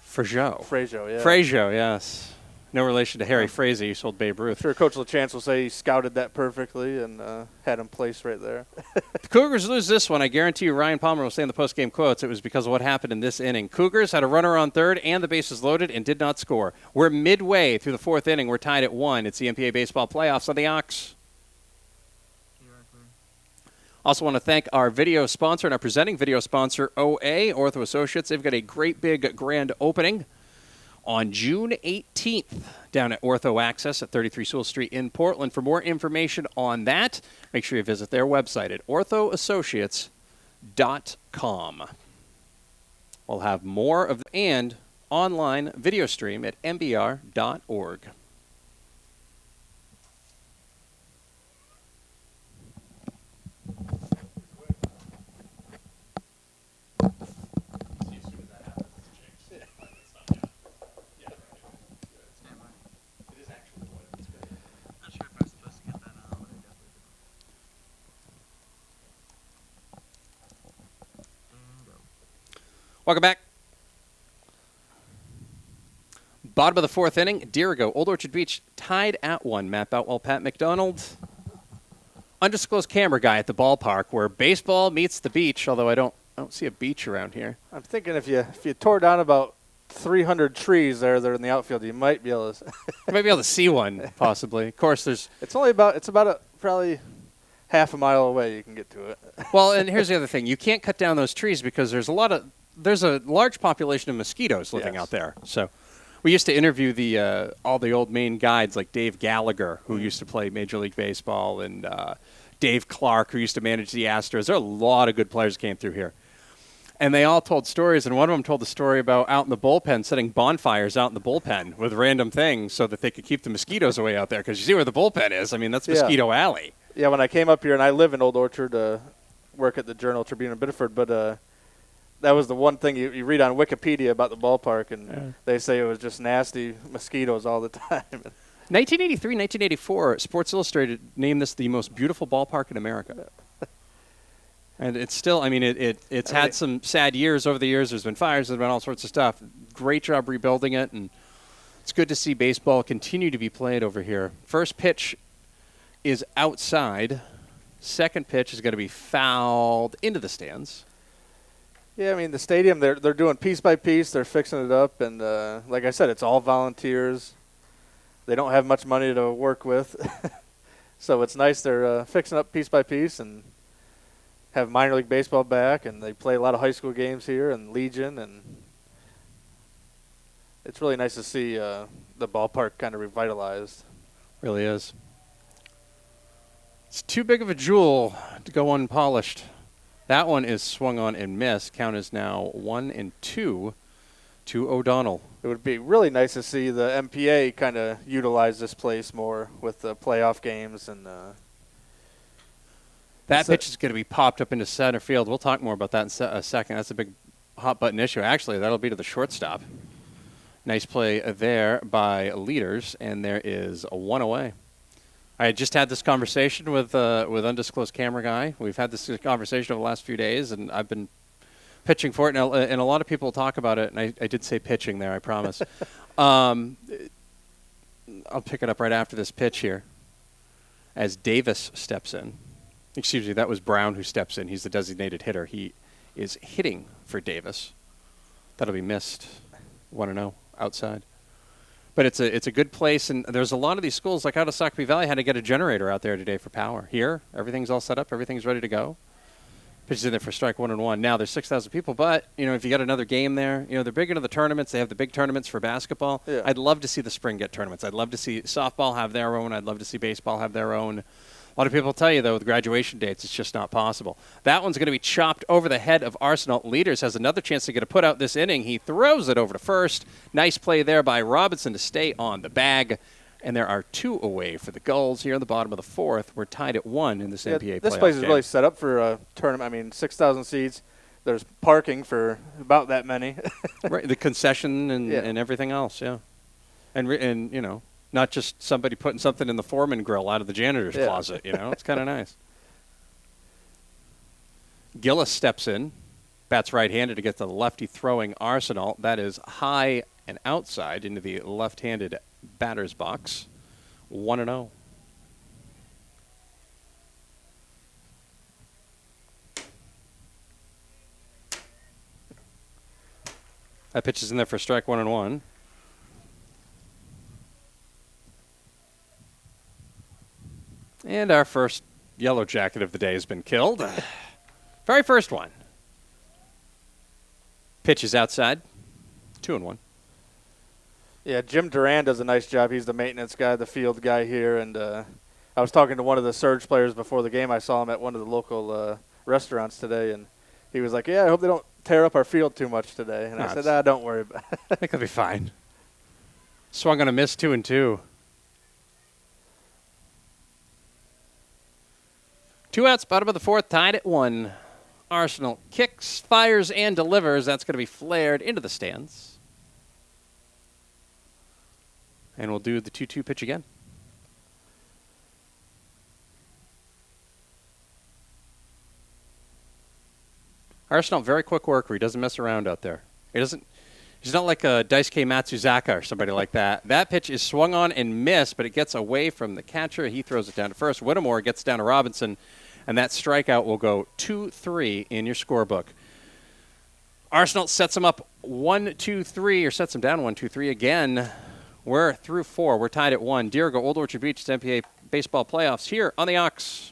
S2: Frazier,
S3: Frazier, yeah.
S2: Frazier, yes. No relation to Harry Frazee, who sold Babe
S3: I'm
S2: Ruth.
S3: sure Coach LaChance will say he scouted that perfectly and had him placed right there.
S2: The Cougars lose this one. I guarantee you Ryan Palmer will say in the post-game quotes it was because of what happened in this inning. Cougars had a runner on third and the bases loaded and did not score. We're midway through the fourth inning. We're tied at 1. It's the MPA Baseball Playoffs on the Ox. Also want to thank our video sponsor and our presenting video sponsor, OA, Ortho Associates. They've got a great big grand opening on June 18th down at Ortho Access at 33 Sewell Street in Portland. For more information on that, make sure you visit their website at orthoassociates.com. We'll have more of and online video stream at mbr.org.
S5: Not sure if I'm supposed to get that out, but I definitely do. And go.
S2: Welcome back. Bottom of the fourth inning, Dirigo, Old Orchard Beach, tied at 1. Matt Boutwell, Pat McDonald. Undisclosed camera guy at the ballpark where baseball meets the beach, although I don't see a beach around here.
S3: I'm thinking if you tore down about 300 trees there that are in the outfield, you might be able to.
S2: You might be able to see one, possibly. Of course, there's...
S3: It's about probably half a mile away you can get to it.
S2: Well, and here's the other thing. You can't cut down those trees because there's a large population of mosquitoes living
S3: Yes.
S2: out there. So we used to interview all the old Maine guides like Dave Gallagher, who used to play Major League Baseball, and Dave Clark, who used to manage the Astros. There are a lot of good players that came through here. And they all told stories, and one of them told the story about out in the bullpen, setting bonfires out in the bullpen with random things so that they could keep the mosquitoes away out there. Because you see where the bullpen is. I mean, that's Mosquito Alley.
S3: Yeah, when I came up here, and I live in Old Orchard, work at the Journal-Tribune in Biddeford, but that was the one thing you read on Wikipedia about the ballpark, and they say it was just nasty mosquitoes all the time.
S2: 1983, 1984, Sports Illustrated named this the most beautiful ballpark in America. And it's still, I mean, it's had some sad years over the years. There's been fires, there's been all sorts of stuff. Great job rebuilding it, and it's good to see baseball continue to be played over here. First pitch is outside. Second pitch is going to be fouled into the stands.
S3: Yeah, I mean, the stadium, they're doing piece by piece. They're fixing it up, and like I said, it's all volunteers. They don't have much money to work with. So it's nice they're fixing up piece by piece and have minor league baseball back, and they play a lot of high school games here and Legion, and it's really nice to see the ballpark kind of revitalized.
S2: Really is. It's too big of a jewel to go unpolished. That one is swung on and missed. Count is now 1-2 to O'Donnell.
S3: It would be really nice to see the MPA kind of utilize this place more with the playoff games. And
S2: that pitch is going to be popped up into center field. We'll talk more about that in a second. That's a big hot-button issue. Actually, that'll be to the shortstop. Nice play there by Leaders, and there is a one away. I just had this conversation with undisclosed camera guy. We've had this conversation over the last few days, and I've been pitching for it, and a lot of people talk about it, and I did say pitching there, I promise. I'll pick it up right after this pitch here as Davis steps in. Excuse me, that was Brown who steps in. He's the designated hitter. He is hitting for Davis. That'll be missed. 1-0 outside. But it's a good place, and there's a lot of these schools, like out of Sockeye Valley, had to get a generator out there today for power. Here, everything's all set up. Everything's ready to go. Pitches in there for strike 1-1. Now, there's 6,000 people, but, if you got another game there, they're big into the tournaments. They have the big tournaments for basketball.
S3: Yeah.
S2: I'd love to see the spring get tournaments. I'd love to see softball have their own. I'd love to see baseball have their own. A lot of people tell you, though, with graduation dates, it's just not possible. That one's going to be chopped over the head of Arsenal. Leaders has another chance to get a put out this inning. He throws it over to first. Nice play there by Robinson to stay on the bag. And there are 2 away for the Gulls here in the bottom of the fourth. We're tied at 1 in this NPA
S3: This
S2: playoff
S3: place is
S2: game.
S3: really set up for a tournament. I mean, 6,000 seats. There's parking for about that many.
S2: Right, the concession and everything else, yeah. And not just somebody putting something in the foreman grill out of the janitor's closet, It's kind of nice. Gillis steps in, bats right-handed to get the lefty throwing Arsenal. That is high and outside into the left-handed batter's box. 1-0. That pitch is in there for strike 1-1. And our first yellow jacket of the day has been killed. Very first one. Pitch is outside. 2-1.
S3: Yeah, Jim Duran does a nice job. He's the maintenance guy, the field guy here. And I was talking to one of the Surge players before the game. I saw him at one of the local restaurants today, and he was like, yeah, I hope they don't tear up our field too much today. And I said, don't worry about it.
S2: I think it'll be fine. Swung on a miss, 2-2. 2 outs, bottom of the fourth, tied at 1. Arsenal kicks, fires, and delivers. That's going to be flared into the stands. And we'll do the 2-2 pitch again. Arsenal, very quick worker. He doesn't mess around out there. He's not like a Daisuke Matsuzaka or somebody like that. That pitch is swung on and missed, but it gets away from the catcher. He throws it down to first. Whittemore gets down to Robinson, and that strikeout will go 2-3 in your scorebook. Arsenal sets him up 1-2-3, or sets him down 1-2-3 again. We're through 4. We're tied at 1. Dirigo, Old Orchard Beach, MPA baseball playoffs here on the Ox.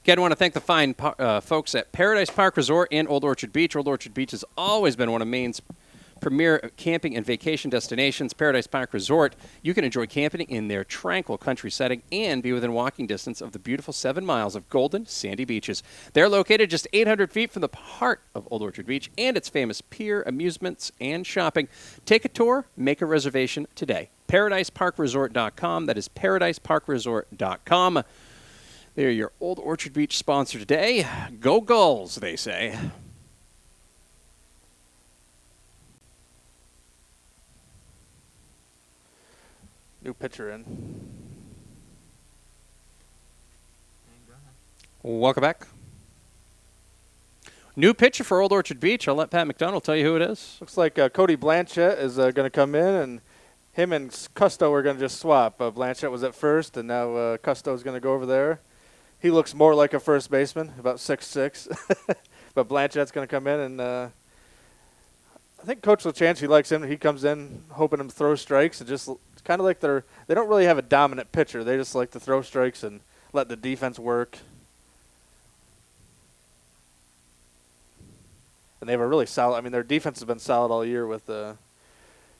S2: Again, I want to thank the fine folks at Paradise Park Resort in Old Orchard Beach. Old Orchard Beach has always been one of Maine's premier camping and vacation destinations. Paradise Park Resort, you can enjoy camping in their tranquil country setting and be within walking distance of the beautiful 7 miles of golden, sandy beaches. They're located just 800 feet from the heart of Old Orchard Beach and its famous pier, amusements, and shopping. Take a tour, make a reservation today. ParadiseParkResort.com. That is ParadiseParkResort.com. They're your Old Orchard Beach sponsor today. Go Gulls, they say.
S3: New pitcher in.
S2: Welcome back. New pitcher for Old Orchard Beach. I'll let Pat McDonald tell you who it is.
S3: Looks like Cody Blanchett is going to come in, and him and Custo are going to just swap. Blanchett was at first, and now Custo is going to go over there. He looks more like a first baseman, about 6'6". But Blanchett's going to come in, and I think Coach LaChance, likes him. He comes in hoping him to throw strikes. And just kind of like they don't really have a dominant pitcher. They just like to throw strikes and let the defense work. And they have a really solid, their defense has been solid all year with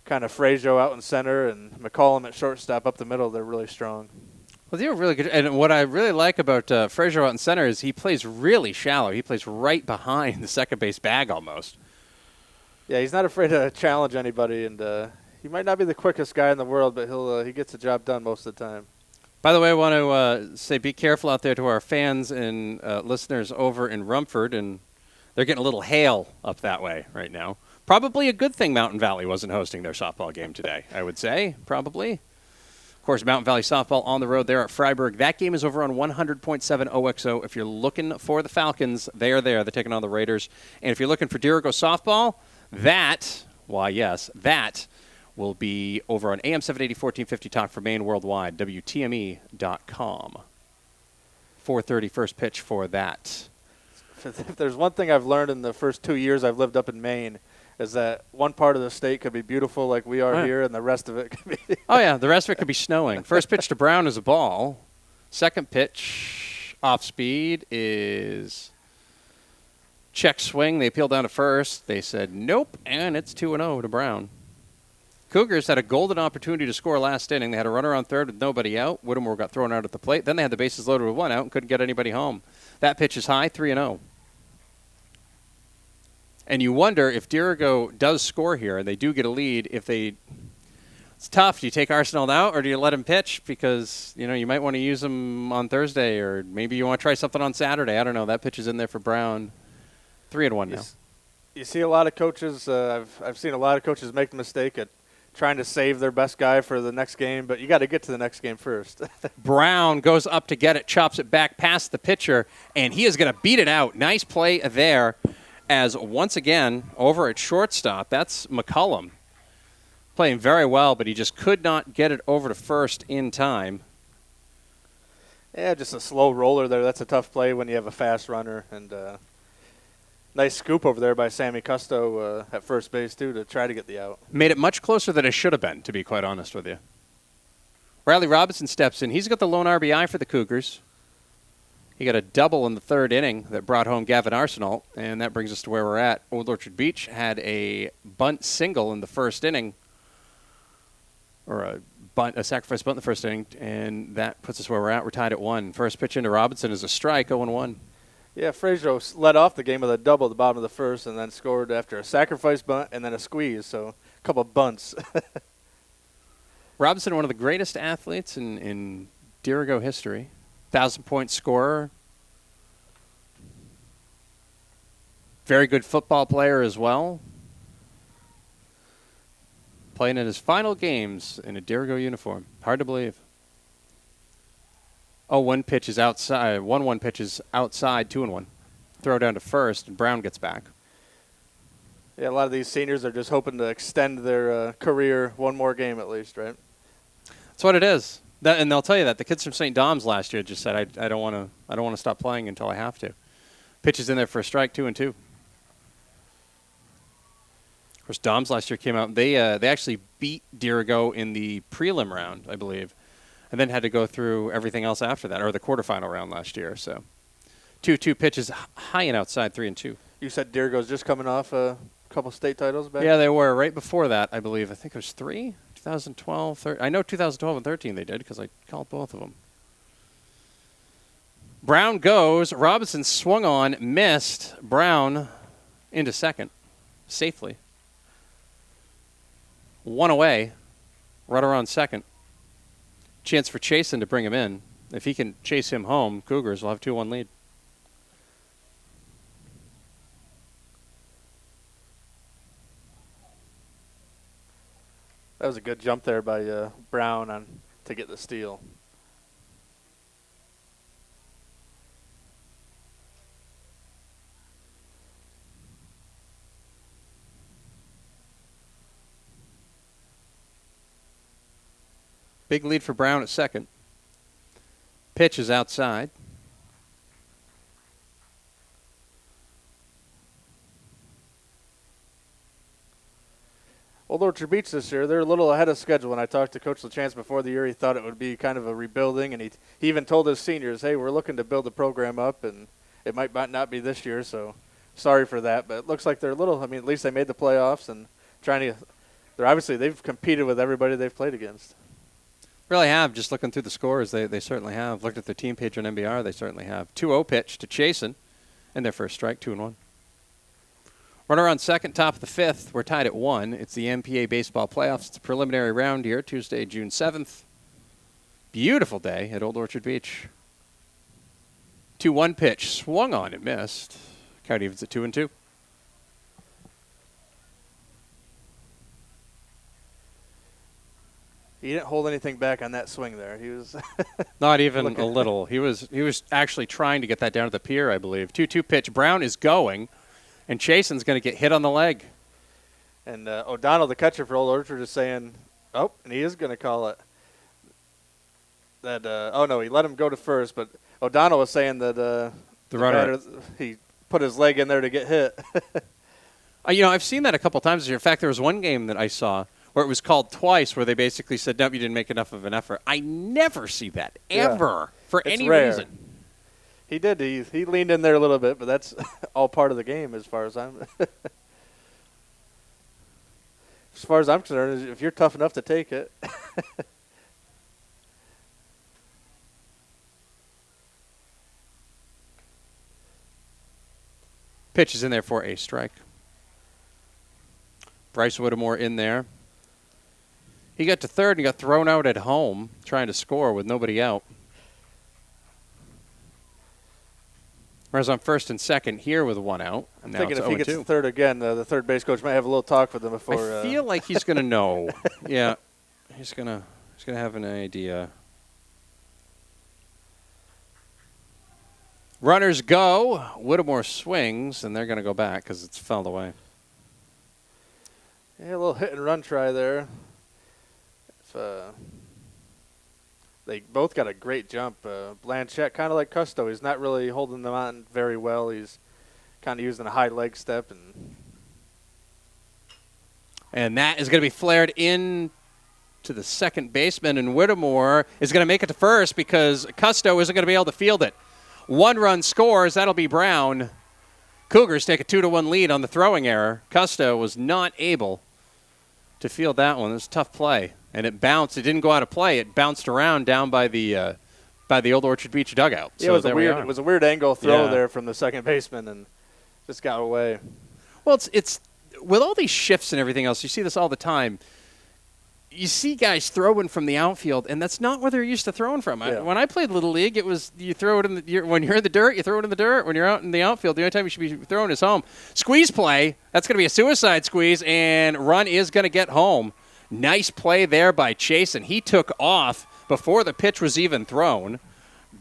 S3: kind of Frazier out in center and McCollum at shortstop up the middle. They're really strong.
S2: Well, they were really good. And what I really like about Frazier out in center is he plays really shallow. He plays right behind the second base bag almost.
S3: Yeah, he's not afraid to challenge anybody, and he might not be the quickest guy in the world, but he gets the job done most of the time.
S2: By the way, I want to say be careful out there to our fans and listeners over in Rumford, and they're getting a little hail up that way right now. Probably a good thing Mountain Valley wasn't hosting their softball game today, I would say, probably. Of course, Mountain Valley softball on the road there at Freiburg. That game is over on 100.7 OXO. If you're looking for the Falcons, they are there. They're taking on the Raiders. And if you're looking for Dirigo softball, that will be over on AM 780, 1450 Talk for Maine Worldwide, WTME.com. 4:30 first pitch for that.
S3: If there's one thing I've learned in the first 2 years I've lived up in Maine, is that one part of the state could be beautiful like we are here, and the rest of it could be.
S2: Oh, yeah, the rest of it could be snowing. First pitch to Brown is a ball. Second pitch off speed is check swing. They appealed down to first. They said nope, and it's 2-0 to Brown. Cougars had a golden opportunity to score last inning. They had a runner on third with nobody out. Whittemore got thrown out at the plate. Then they had the bases loaded with one out and couldn't get anybody home. That pitch is high, 3-0. And you wonder if Dirigo does score here and they do get a lead, it's tough. Do you take Arsenal out or do you let him pitch? Because, you might want to use him on Thursday, or maybe you want to try something on Saturday. I don't know. That pitch is in there for Brown. 3-1 now.
S3: You see a lot of coaches, I've seen a lot of coaches make the mistake at trying to save their best guy for the next game, but you got to get to the next game first.
S2: Brown goes up to get it, chops it back past the pitcher, and he is going to beat it out. Nice play there as once again over at shortstop. That's McCullum playing very well, but he just could not get it over to first in time.
S3: Yeah, just a slow roller there. That's a tough play when you have a fast runner. And nice scoop over there by Sammy Custo at first base, too, to try to get the out.
S2: Made it much closer than it should have been, to be quite honest with you. Riley Robinson steps in. He's got the lone RBI for the Cougars. He got a double in the third inning that brought home Gavin Arsenal, and that brings us to where we're at. Old Orchard Beach had a bunt single in the first inning, or a sacrifice bunt in the first inning, and that puts us where we're at. We're tied at 1. First pitch into Robinson is a strike, 0-1.
S3: Yeah, Frazier led off the game with a double at the bottom of the first and then scored after a sacrifice bunt and then a squeeze, so a couple of bunts.
S2: Robinson, one of the greatest athletes in Dirigo history. 1,000-point scorer. Very good football player as well. Playing in his final games in a Dirigo uniform. Hard to believe. 0-1 pitch is outside. 1-1 pitch is outside. 2-1. Throw down to first, and Brown gets back.
S3: Yeah, a lot of these seniors are just hoping to extend their career one more game at least, right?
S2: That's what it is. And they'll tell you that. The kids from St. Dom's last year just said, I don't want to stop playing until I have to. Pitch is in there for a strike, 2-2. Of course, Dom's last year came out. They actually beat Dirigo in the prelim round, I believe, and then had to go through everything else after that, or the quarterfinal round last year. So 2-2 pitches, high and outside, 3-2.
S3: You said Dirigo's just coming off a couple state titles back?
S2: Yeah, they were right before that, I believe. I think it was 3, 2012, 13. I know 2012 and 13 they did because I called both of them. Brown goes. Robinson swung on, missed. Brown into second safely. 1 away. Runner on second. Chance for Chasen to bring him in. If he can chase him home, Cougars will have 2-1 lead.
S3: That was a good jump there by Brown to get the steal.
S2: Big lead for Brown at second. Pitch is outside.
S3: Old Orchard Beach this year, they're a little ahead of schedule. When I talked to Coach LaChance before the year, he thought it would be kind of a rebuilding, and he even told his seniors, hey, we're looking to build the program up, and it might not be this year, so sorry for that. But it looks like they're a little, at least they made the playoffs and they've competed with everybody they've played against.
S2: Really have. Just looking through the scores, they certainly have. Looked at their team page on MBR, they certainly have. 2-0 pitch to Chasen, and their first strike, 2-1. Runner on second, top of the fifth. We're tied at 1. It's the MPA baseball playoffs. It's a preliminary round here, Tuesday, June 7th. Beautiful day at Old Orchard Beach. 2-1 pitch, swung on and missed. Count evens at 2-2.
S3: He didn't hold anything back on that swing there. He was
S2: not even a little. He was actually trying to get that down to the pier, I believe. 2-2 pitch. Brown is going, and Chasen's going to get hit on the leg.
S3: And O'Donnell, the catcher for Old Orchard, is saying, and he is going to call it. That he let him go to first, but O'Donnell was saying that the runner, he put his leg in there to get hit.
S2: I've seen that a couple times this year. In fact, there was one game that I saw where it was called twice, where they basically said, nope, you didn't make enough of an effort. I never see that, ever, for any reason.
S3: He did. He leaned in there a little bit, but that's all part of the game as far as I'm concerned. If you're tough enough to take it.
S2: Pitch is in there for a strike. Bryce Whittemore in there. He got to third and got thrown out at home trying to score with nobody out. Whereas on first and second here with one out.
S3: I'm
S2: now
S3: thinking
S2: it's
S3: if he gets
S2: 0-2.
S3: to third again, the third base coach might have a little talk with him before.
S2: I feel like he's going to know. Yeah, he's gonna have an idea. Runners go. Whittemore swings, and they're going to go back because it's fouled away.
S3: Yeah, a little hit and run try there. They both got a great jump. Blanchett, kind of like Custo, he's not really holding them on very well. He's kind of using a high leg step.
S2: And that is going to be flared in to the second baseman, and Whittemore is going to make it to first because Custo isn't going to be able to field it. 1 run scores. That'll be Brown. Cougars take a 2-1 lead on the throwing error. Custo was not able to field that one. It was a tough play. And it bounced. It didn't go out of play. It bounced around down by the Old Orchard Beach dugout.
S3: Yeah,
S2: so
S3: it was a weird angle throw there from the second baseman and just got away.
S2: Well, it's with all these shifts and everything else, you see this all the time. You see guys throwing from the outfield, and that's not where they're used to throwing from.
S3: Yeah.
S2: When I played Little League, it was you throw it in when you're in the dirt, you throw it in the dirt. When you're out in the outfield, the only time you should be throwing is home. Squeeze play, that's going to be a suicide squeeze, and run is going to get home. Nice play there by Chase, and he took off before the pitch was even thrown.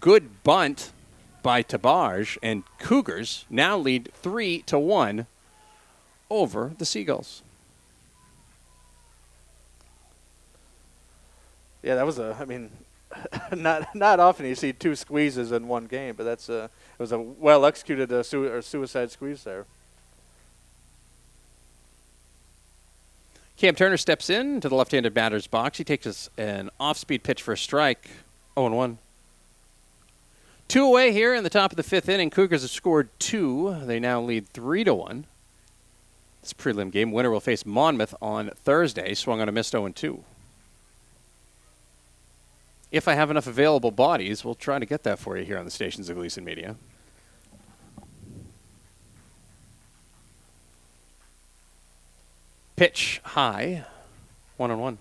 S2: Good bunt by Tabaj, and Cougars now lead 3-1 over the Seagulls.
S3: Yeah, that was not often you see 2 squeezes in one game, but it was a well executed suicide squeeze there.
S2: Cam Turner steps in to the left-handed batter's box. He takes an off-speed pitch for a strike. 0-1. 2 away here in the top of the 5th inning. Cougars have scored 2. They now lead 3-1. This prelim game. Winner will face Monmouth on Thursday. Swung on a missed 0-2. If I have enough available bodies, we'll try to get that for you here on the stations of Gleason Media. Pitch high, 1-1.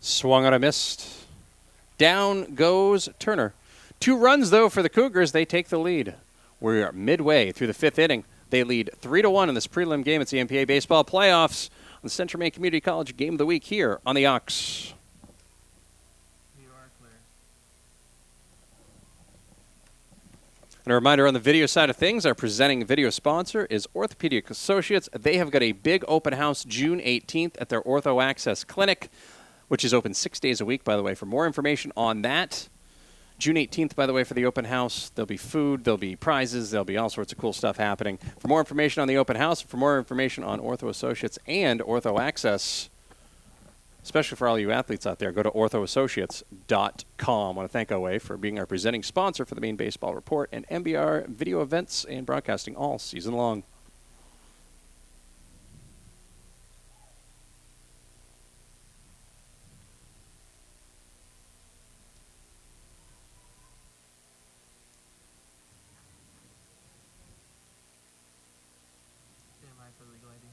S2: Swung on a missed. Down goes Turner. 2 runs, though, for the Cougars. They take the lead. We're midway through the 5th inning. They lead 3-1 in this prelim game. It's the MPA Baseball Playoffs on the Central Maine Community College Game of the Week here on the Ox. And a reminder on the video side of things, our presenting video sponsor is Orthopedic Associates. They have got a big open house June 18th at their Ortho Access Clinic, which is open 6 days a week, by the way. For more information on that, June 18th, by the way, for the open house, there'll be food, there'll be prizes, there'll be all sorts of cool stuff happening. For more information on the open house, for more information on Ortho Associates and Ortho Access, especially for all you athletes out there, go to orthoassociates.com. I want to thank OA for being our presenting sponsor for the Maine Baseball Report and MBR video events and broadcasting all season long.
S5: Stand by for legal ID.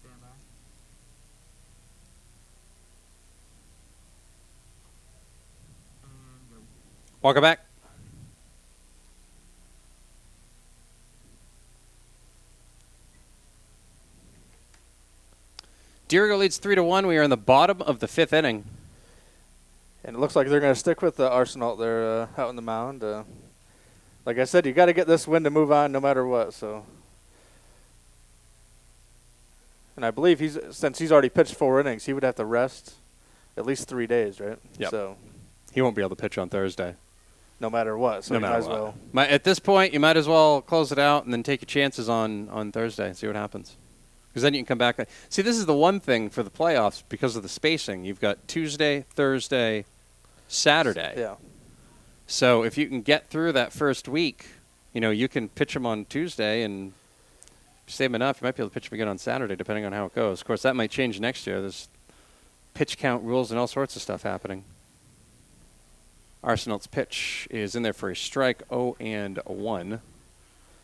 S5: Stand by. And go.
S2: Welcome back. Dirigo leads 3-1. We are in the bottom of the 5th inning.
S3: And it looks like they're going to stick with the Arsenal there out on the mound. Like I said, you got to get this win to move on no matter what. So, and I believe since he's already pitched 4 innings, he would have to rest at least 3 days, right?
S2: Yep.
S3: So
S2: He won't be able to pitch on Thursday.
S3: no matter what. So
S2: No
S3: you might
S2: matter
S3: as
S2: what.
S3: well.
S2: At this point, you might as well close it out and then take your chances on Thursday and see what happens. Because then you can come back. See, this is the one thing for the playoffs because of the spacing. You've got Tuesday, Thursday, Saturday.
S3: Yeah.
S2: So if you can get through that first week, you can pitch them on Tuesday, and if you save them enough, you might be able to pitch them again on Saturday, depending on how it goes. Of course, that might change next year. There's pitch count rules and all sorts of stuff happening. Arsenal's pitch is in there for a strike, 0-1.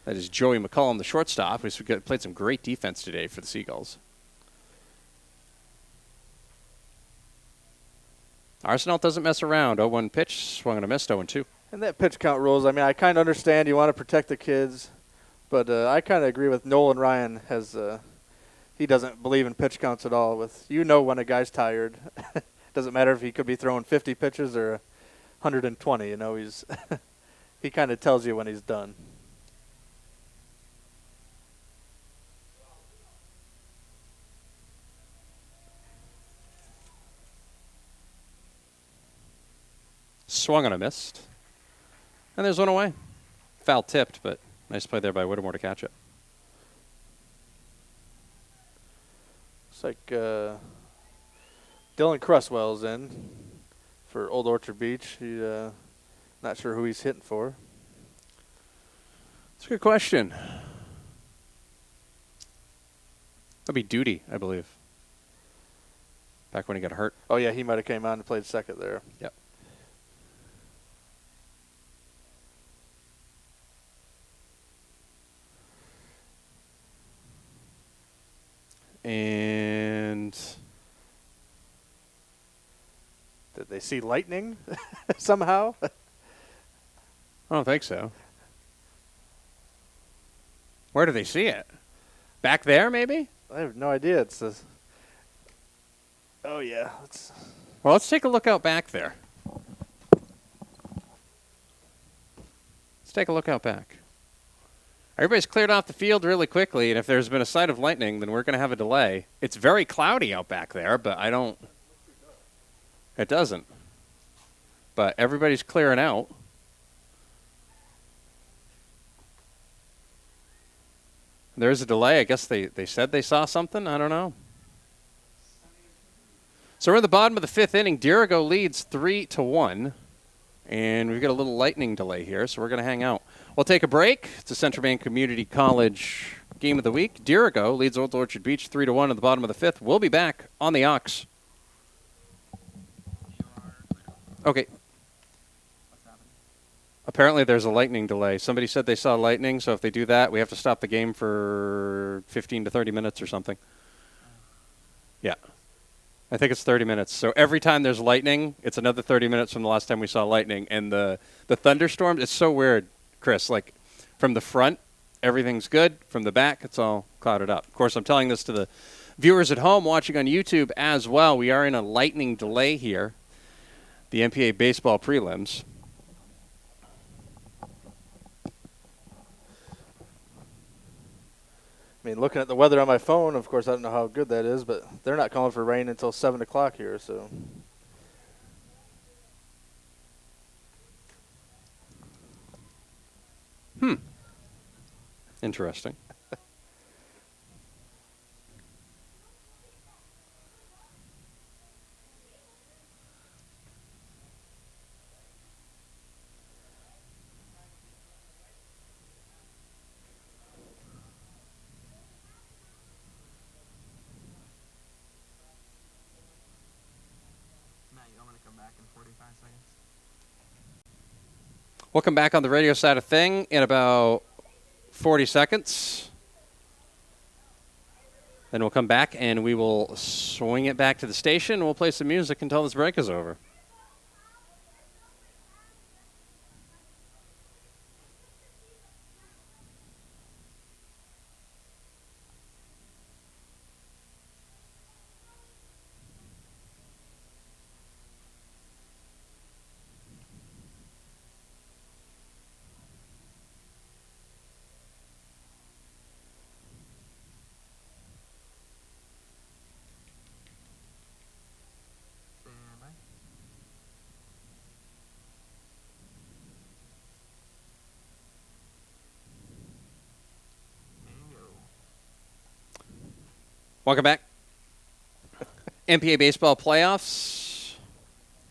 S2: That is Joey McCollum, the shortstop, who's played some great defense today for the Seagulls. Arsenal doesn't mess around. 0-1 pitch, swung and a missed, 0-2.
S3: And that pitch count rules, I mean, I kind of understand you want to protect the kids, but I kind of agree with Nolan Ryan. He doesn't believe in pitch counts at all. When a guy's tired. Doesn't matter if he could be throwing 50 pitches or 120. He's he kind of tells you when he's done.
S2: Swung on a missed. And there's one away. Foul tipped, but nice play there by Whittemore to catch it.
S3: Looks like Dylan Cresswell's in for Old Orchard Beach. He not sure who he's hitting for.
S2: That's a good question. That'd be Duty, I believe. Back when he got hurt.
S3: Oh, yeah, he might have came on and played second there.
S2: Yep. And
S3: did they see lightning somehow?
S2: I don't think so. Where do they see it? Back there, maybe?
S3: I have no idea. It's oh, yeah.
S2: Well, let's take a look out back there. Let's take a look out back. Everybody's cleared off the field really quickly, and if there's been a sight of lightning, then we're going to have a delay. It's very cloudy out back there, but it doesn't. But everybody's clearing out. There's a delay. I guess they said they saw something. I don't know. So we're at the bottom of the fifth inning. Dirigo leads 3-1. And we've got a little lightning delay here, so we're going to hang out. We'll take a break. It's a Central Maine Community College game of the week. Dirigo leads Old Orchard Beach 3-1 at the bottom of the fifth. We'll be back on the Ox. Okay. Apparently there's a lightning delay. Somebody said they saw lightning, so if they do that, we have to stop the game for 15 to 30 minutes or something. Yeah. I think it's 30 minutes. So every time there's lightning, it's another 30 minutes from the last time we saw lightning. And the thunderstorms, it's so weird, Chris. Like, from the front, everything's good. From the back, it's all clouded up. Of course, I'm telling this to the viewers at home watching on YouTube as well. We are in a lightning delay here. The MPA baseball prelims.
S3: I mean, looking at the weather on my phone, of course, I don't know how good that is, but they're not calling for rain until 7 o'clock here, so.
S2: Interesting.
S5: Matt, I'm going to come back in 45 seconds.
S2: We'll come back on the radio side of thing in about 40 seconds. Then we'll come back and we will swing it back to the station and we'll play some music until this break is over.
S5: Stand by. And go.
S2: Welcome back. MPA Baseball Playoffs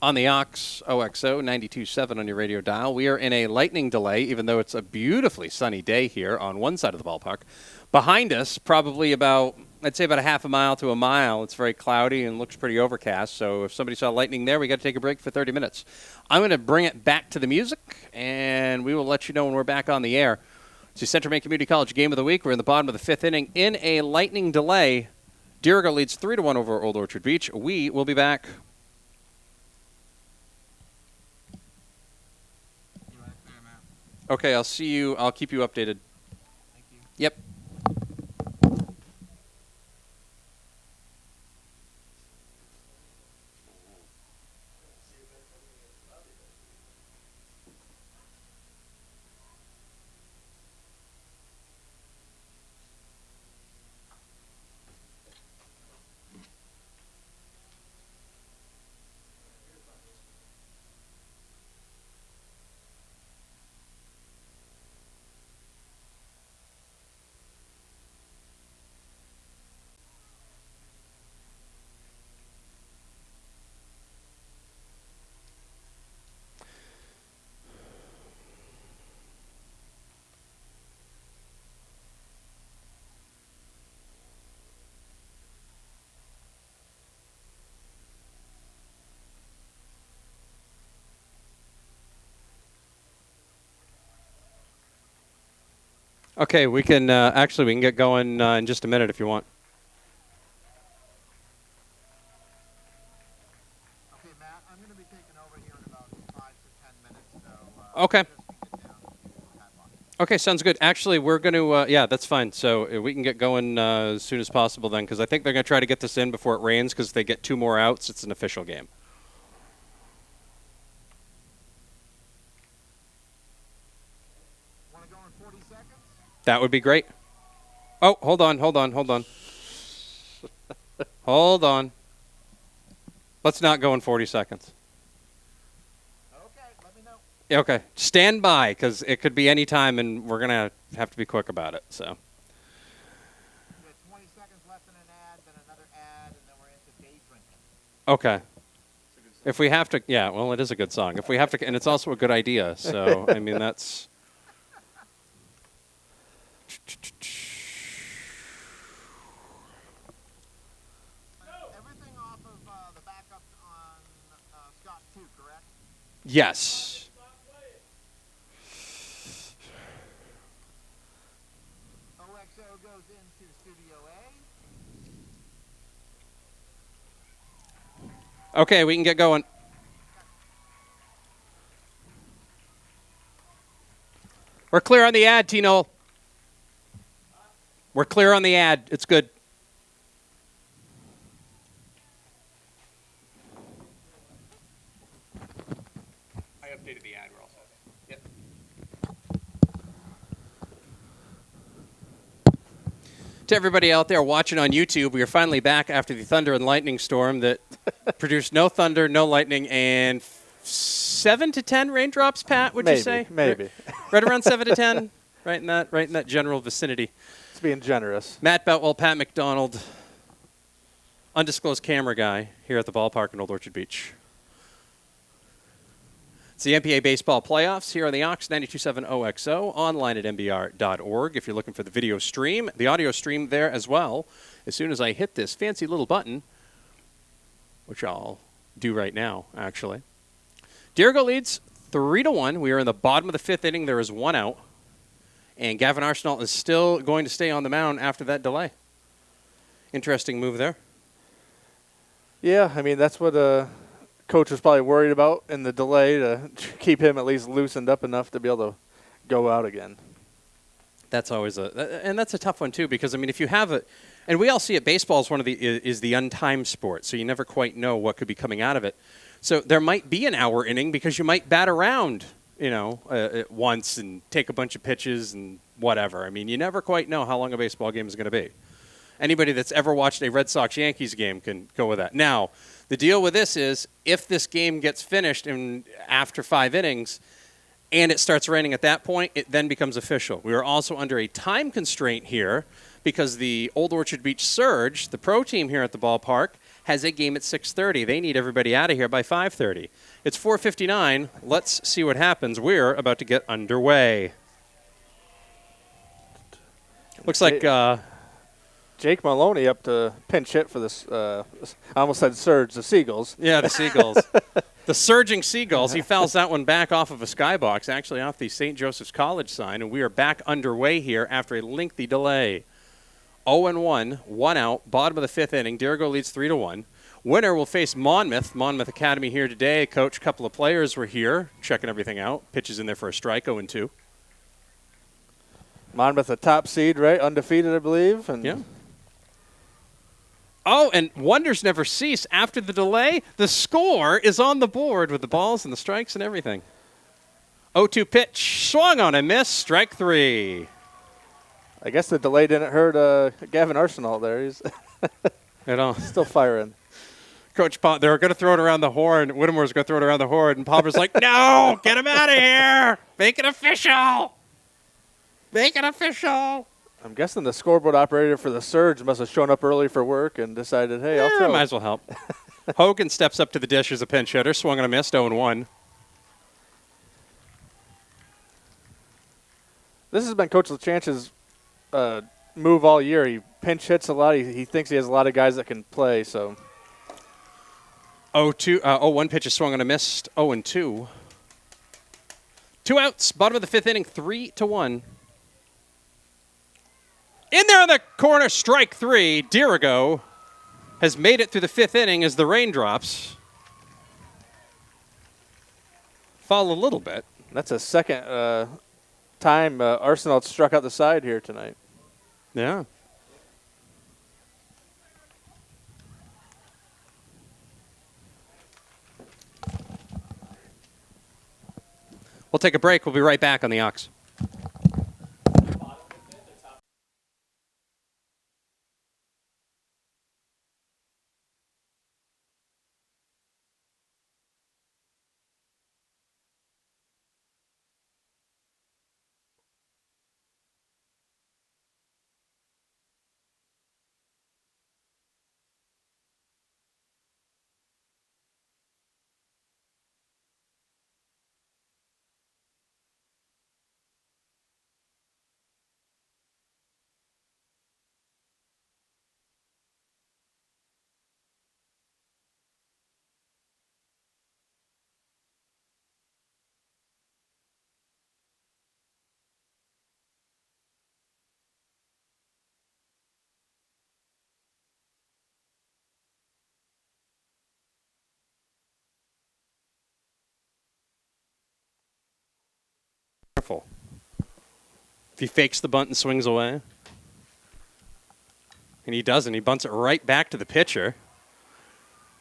S2: on the Ox, OXO 92.7 on your radio dial. We are in a lightning delay, even though it's a beautifully sunny day here on one side of the ballpark. Behind us, probably about I'd say about a half a mile to a mile. It's very cloudy and looks pretty overcast. So if somebody saw lightning there, we got to take a break for 30 minutes. I'm going to bring it back to the music, and we will let you know when we're back on the air. It's the Central Maine Community College Game of the Week. We're in the bottom of the 5th inning in a lightning delay. Dirigo leads 3-1 over Old Orchard Beach. We will be back.
S5: You right there, Matt.
S2: Okay, I'll see you. I'll keep you updated.
S5: Thank you.
S2: Yep. Okay, we can actually we can get going in just a minute if you want.
S5: Okay, Matt, I'm going to be taking over here in about 5 to 10 minutes, so
S2: Okay.
S5: just get down to padlock.
S2: Okay, sounds good. Actually, we're going to yeah, that's fine. So we can get going as soon as possible then, because I think they're going to try to get this in before it rains, because if they get 2 more outs, it's an official game.
S5: Want to go in 40 seconds?
S2: That would be great. Oh, hold on. Hold on. Let's not go in 40 seconds.
S5: Okay, let me know.
S2: Yeah, okay. Stand by, because it could be any time, and we're going to have to be quick about it. So.
S5: We have 20 seconds left in an ad, then another ad, and then we're into day drinking.
S2: Okay. If we have to, yeah, well, it is a good song. If we have to, and it's also a good idea. So, I mean, that's.
S5: Everything off of the backup on Scott 2, correct?
S2: Yes.
S5: OXO goes into Studio A.
S2: Okay, we can get going. We're clear on the ad, Tino. We're clear on the ad. It's good. I updated the ad. We're all set. Yep. To everybody out there watching on YouTube, we are finally back after the thunder and lightning storm that produced no thunder, no lightning, and 7 to 10 raindrops. Pat, would you say?
S3: Maybe.
S2: Right around 7 to 10, right in that general vicinity.
S3: It's being generous.
S2: Matt Beltwell, Pat McDonald, undisclosed camera guy here at the ballpark in Old Orchard Beach. It's the MPA Baseball Playoffs here on the Ox 92.7 OXO, online at mbr.org. If you're looking for the video stream, the audio stream there as well. As soon as I hit this fancy little button, which I'll do right now, actually. Dirigo leads 3-1. We are in the bottom of the 5th inning. There is 1 out. And Gavin Arsenault is still going to stay on the mound after that delay. Interesting move there.
S3: Yeah, I mean, that's what coach was probably worried about in the delay, to keep him at least loosened up enough to be able to go out again.
S2: That's always and that's a tough one too, because I mean, if you have it, and we all see it, baseball is is the untimed sport, so you never quite know what could be coming out of it. So there might be an hour inning because you might bat around, at once and take a bunch of pitches and whatever. I mean, you never quite know how long a baseball game is going to be. Anybody that's ever watched a Red Sox-Yankees game can go with that. Now, the deal with this is if this game gets finished after 5 innings and it starts raining at that point, it then becomes official. We are also under a time constraint here because the Old Orchard Beach Surge, the pro team here at the ballpark, has a game at 6:30. They need everybody out of here by 5:30. It's 4:59. Let's see what happens. We're about to get underway. Looks like...
S3: Jake Maloney up to pinch hit for this. I almost said Surge, the Seagulls.
S2: Yeah, the Seagulls. The surging Seagulls. He fouls that one back off of a skybox, actually off the St. Joseph's College sign, and we are back underway here after a lengthy delay. 0-1, 1 out, bottom of the 5th inning. Dirigo leads 3-1. Winner will face Monmouth. Monmouth Academy here today. Coach, a couple of players were here checking everything out. Pitches in there for a strike, 0-2.
S3: Monmouth, a top seed, right? Undefeated, I believe. And
S2: Yeah. Oh, and wonders never cease. After the delay, the score is on the board with the balls and the strikes and everything. 0-2 pitch, swung on and missed, strike 3.
S3: I guess the delay didn't hurt Gavin Arsenal there. He's
S2: At all.
S3: still firing.
S2: Coach Palmer, they're going to throw it around the horn. Whittemore's going to throw it around the horn, and Palmer's like, no, get him out of here. Make it official. Make it official.
S3: I'm guessing the scoreboard operator for the Surge must have shown up early for work and decided, hey, I'll throw.
S2: Might as well help. Hogan steps up to the dish as a pinch hitter, swung on a miss, 0-1.
S3: This has been Coach LaChance's move all year. He pinch hits a lot. He thinks he has a lot of guys that can play. So
S2: 0-1 pitch is swung on a miss, 0-2. 2 outs, bottom of the 5th inning, 3-1. In there in the corner, strike 3. Dirigo has made it through the 5th inning as the raindrops fall a little bit.
S3: that's a second time Arsenal struck out the side here tonight.
S2: Yeah. We'll take a break. We'll be right back on the Ox. Careful. If he fakes the bunt and swings away, and he doesn't, he bunts it right back to the pitcher.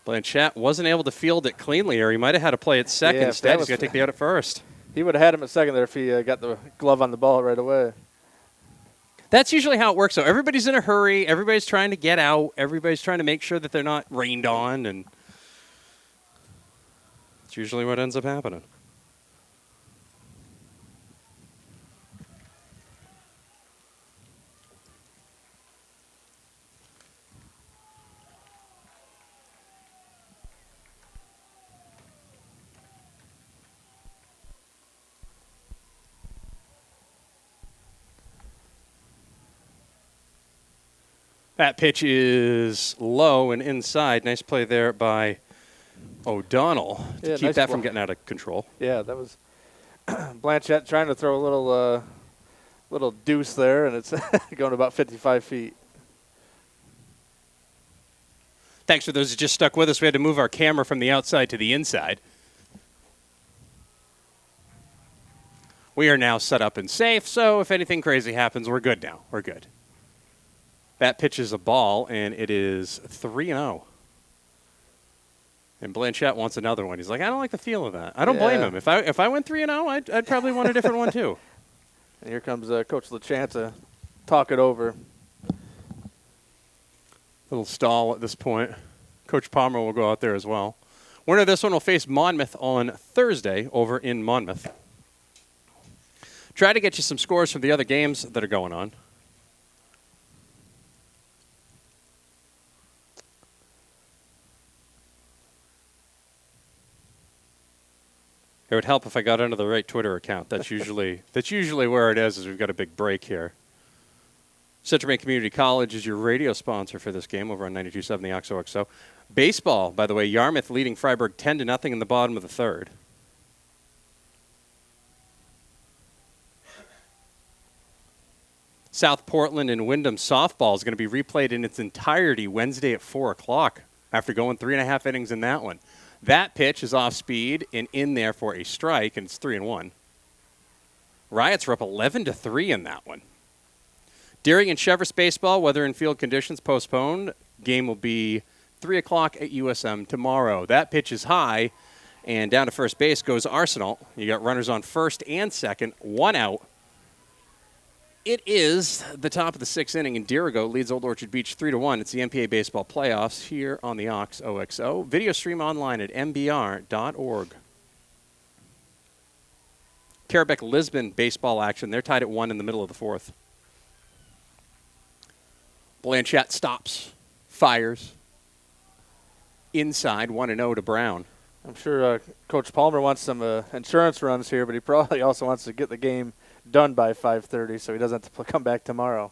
S2: Blanchett wasn't able to field it cleanly, or he might have had to play it second.
S3: Yeah,
S2: Instead, he's going to take the out at first.
S3: He would have had him at second there if he got the glove on the ball right away.
S2: That's usually how it works, though. Everybody's in a hurry. Everybody's trying to get out. Everybody's trying to make sure that they're not rained on, and it's usually what ends up happening. That pitch is low and inside. Nice play there by O'Donnell to
S3: Yeah,
S2: keep
S3: nice
S2: that from
S3: ball.
S2: getting out of control.
S3: Yeah, that was Blanchett trying to throw a little deuce there, and it's going about 55 feet.
S2: Thanks for those who just stuck with us. We had to move our camera from the outside to the inside. We are now set up and safe, so if anything crazy happens, we're good now. We're good. That pitch is a ball, and it is 3-0. And Blanchett wants another one. He's like, I don't like the feel of that. I don't blame
S3: Yeah.
S2: him. If I went 3-0, I'd probably want a different one too.
S3: And here comes Coach LaChance to talk it over.
S2: Little stall at this point. Coach Palmer will go out there as well. Winner of this one will face Monmouth on Thursday over in Monmouth. Try to get you some scores from the other games that are going on. It would help if I got under the right Twitter account. That's usually where it is we've got a big break here. Central Maine Community College is your radio sponsor for this game over on 92.7 the OXO. Baseball, by the way, Yarmouth leading Freiburg 10-0 in the bottom of the third. South Portland and Wyndham softball is going to be replayed in its entirety Wednesday at 4 o'clock after going 3.5 innings in that one. That pitch is off speed and in there for a strike, and it's 3-1. Riots were up 11-3 in that one. Dirigo and Chevrolet baseball, weather and field conditions postponed. Game will be 3 o'clock at USM tomorrow. That pitch is high, and down to first base goes Arsenal. You got runners on first and second, 1 out. It is the top of the 6th inning, and Dirigo leads Old Orchard Beach 3-1. It's the MPA Baseball Playoffs here on the OXO. Video stream online at mbr.org. Carribeck-Lisbon baseball action. They're tied at 1 in the middle of the 4th. Blanchette stops, fires. Inside, 1-0 to Brown.
S3: I'm sure Coach Palmer wants some insurance runs here, but he probably also wants to get the game done by 5:30, so he doesn't have to come back tomorrow.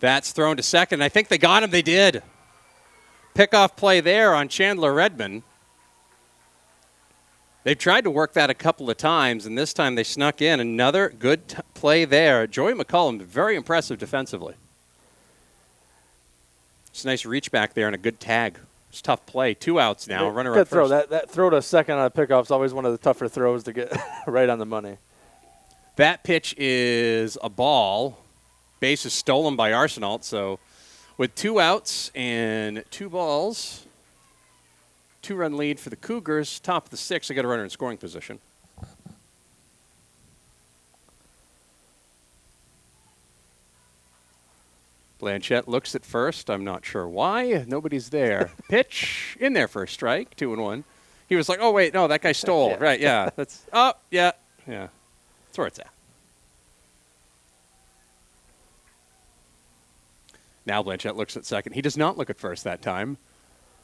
S2: That's thrown to second. I think they got him. They did. Pickoff play there on Chandler Redmond. They've tried to work that a couple of times, and this time they snuck in. Another good play there. Joey McCullum, very impressive defensively. It's a nice reach back there and a good tag. It's a tough play. 2 outs now. Runner
S3: good
S2: on
S3: throw.
S2: first.
S3: That throw to second on a pickoff is always one of the tougher throws to get right on the money.
S2: That pitch is a ball. Base is stolen by Arsenault. So with 2 outs and 2 balls, 2-run lead for the Cougars. Top of the 6th, they got a runner in scoring position. Blanchette looks at first. I'm not sure why. Nobody's there. Pitch in there for a strike. 2-1. He was like, oh, wait, no, that guy stole.
S3: Yeah.
S2: Right, yeah. That's yeah. That's where it's at. Now Blanchette looks at second. He does not look at first that time.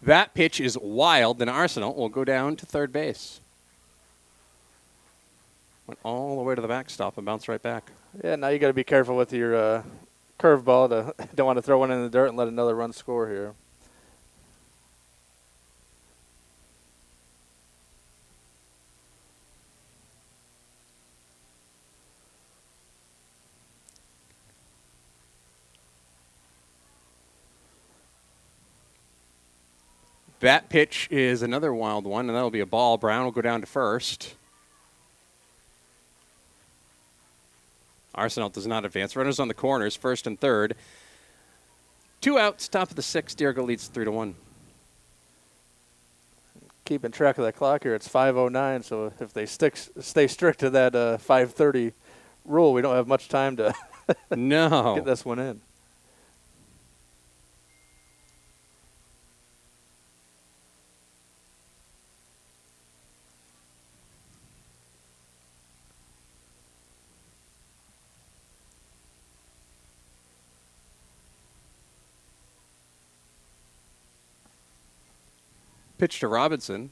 S2: That pitch is wild. Then Arsenal will go down to third base. Went all the way to the backstop and bounced right back.
S3: Yeah, now you got to be careful with your curveball. Don't want to throw one in the dirt and let another run score here.
S2: That pitch is another wild one, and that'll be a ball. Brown will go down to first. Arsenal does not advance. Runners on the corners, first and third. 2 outs, top of the 6th. Dirigo leads 3-1.
S3: Keeping track of that clock here, it's 5:09. So if they stay strict to that 5:30 rule, we don't have much time to
S2: No.
S3: get this one in.
S2: Pitch to Robinson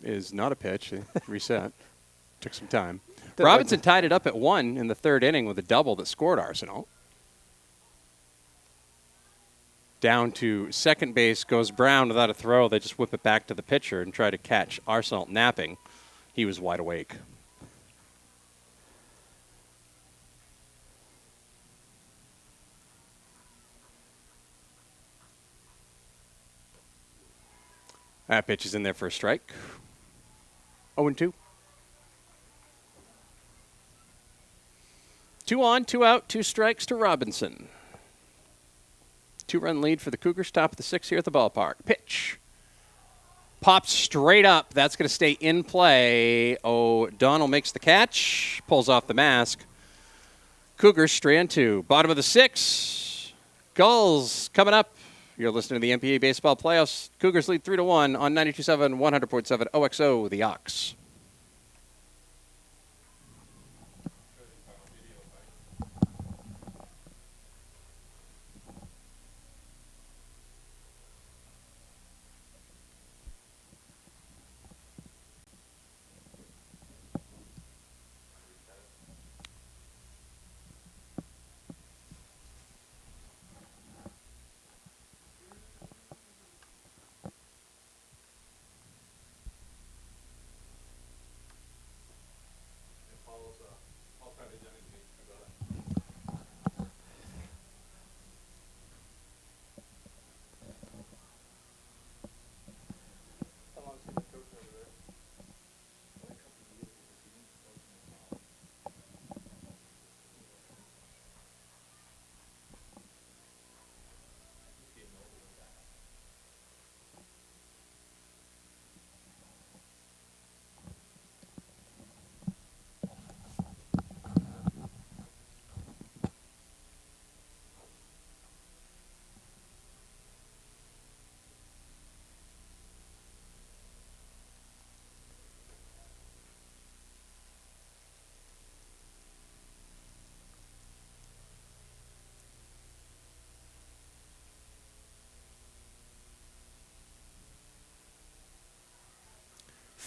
S2: is not a pitch. Reset. Took some time.
S3: Did
S2: Robinson tied it up at 1 in the 3rd inning with a double that scored Arsenal. Down to second base goes Brown without a throw. They just whip it back to the pitcher and try to catch Arsenal napping. He was wide awake. That pitch is in there for a strike. 0-2. 2 on, 2 out, 2 strikes to Robinson. 2-run lead for the Cougars, top of the 6th here at the ballpark. Pitch. Pops straight up. That's going to stay in play. O'Donnell makes the catch. Pulls off the mask. Cougars strand 2. Bottom of the 6th. Gulls coming up. You're listening to the MPA Baseball Playoffs. Cougars lead 3-1 on 92.7, 100.7 OXO, the Ox.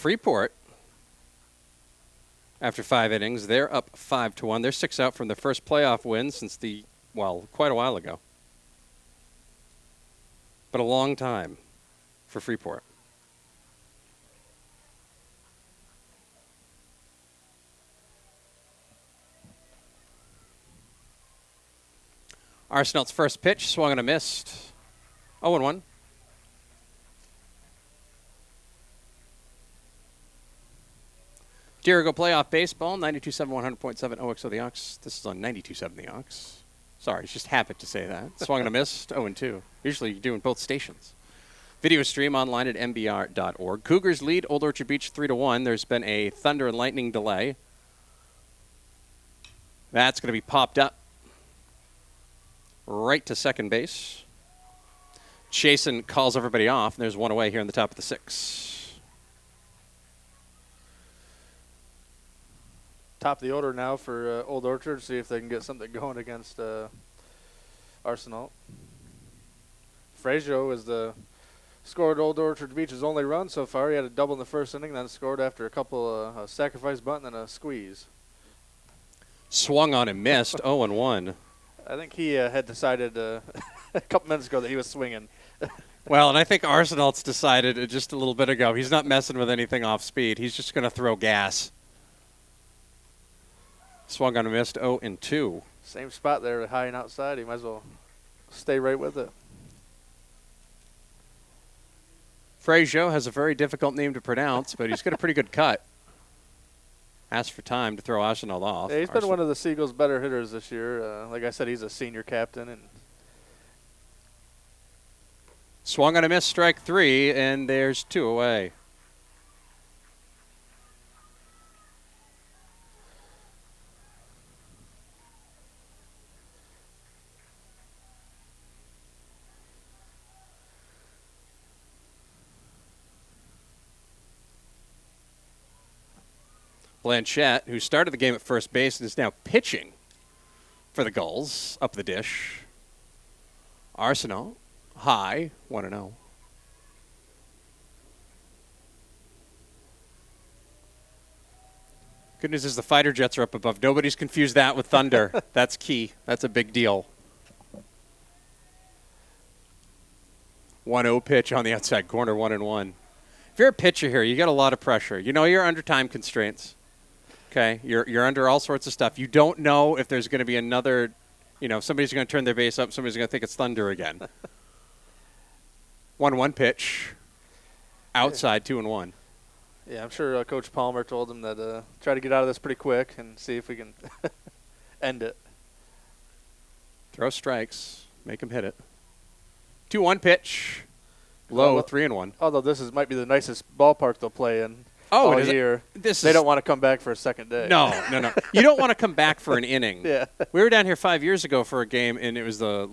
S2: Freeport, after 5 innings, they're up 5-1. They're 6 out from their first playoff win since quite a while ago. But a long time for Freeport. Arsenal's first pitch, swung and a missed. 0-1. Dirigo playoff baseball, 92.7, 100.7 OXO the Ox. This is on 92.7 the Ox. Sorry, it's just habit to say that. Swung and a missed, 0-2. Usually you do in both stations. Video stream online at mbr.org. Cougars lead Old Orchard Beach 3-1. There's been a thunder and lightning delay. That's going to be popped up right to second base. Chasen calls everybody off, and there's one away here in the top of the 6.
S3: Top of the order now for Old Orchard. See if they can get something going against Arsenal. Frazier is the scored Old Orchard Beach's only run so far. He had a double in the first inning, then scored after a couple a sacrifice bunt and then a squeeze.
S2: Swung on and missed, 0-1.
S3: I think he had decided a couple minutes ago that he was swinging.
S2: Well, and I think Arsenal's decided just a little bit ago he's not messing with anything off speed. He's just going to throw gas. Swung on and missed, 0-2.
S3: Same spot there, high and outside. He might as well stay right with it.
S2: Frazier has a very difficult name to pronounce, but he's got a pretty good cut. Asked for time to throw Arsenal off.
S3: Yeah, he's been one of the Seagulls' better hitters this year. Like I said, he's a senior captain. And
S2: swung on a miss, strike 3, and there's 2 away. Blanchette, who started the game at first base and is now pitching for the Gulls, up the dish. Arsenal, high, 1-0. Good news is the fighter jets are up above. Nobody's confused that with thunder. That's key. That's a big deal. 1-0 pitch on the outside corner, 1-1. If you're a pitcher here, you got a lot of pressure. You know you're under time constraints. Okay, you're under all sorts of stuff. You don't know if there's going to be another, somebody's going to turn their base up, somebody's going to think it's thunder again. 1-1 pitch, outside, 2-1.
S3: Yeah, I'm sure Coach Palmer told him that try to get out of this pretty quick and see if we can end it.
S2: Throw strikes, make him hit it. 2-1 pitch, low, 3-1.
S3: Although this might be the nicest ballpark they'll play in. All year. They don't want to come back for a second day.
S2: No. You don't want to come back for an inning.
S3: Yeah.
S2: We were down here 5 years ago for a game, and it was the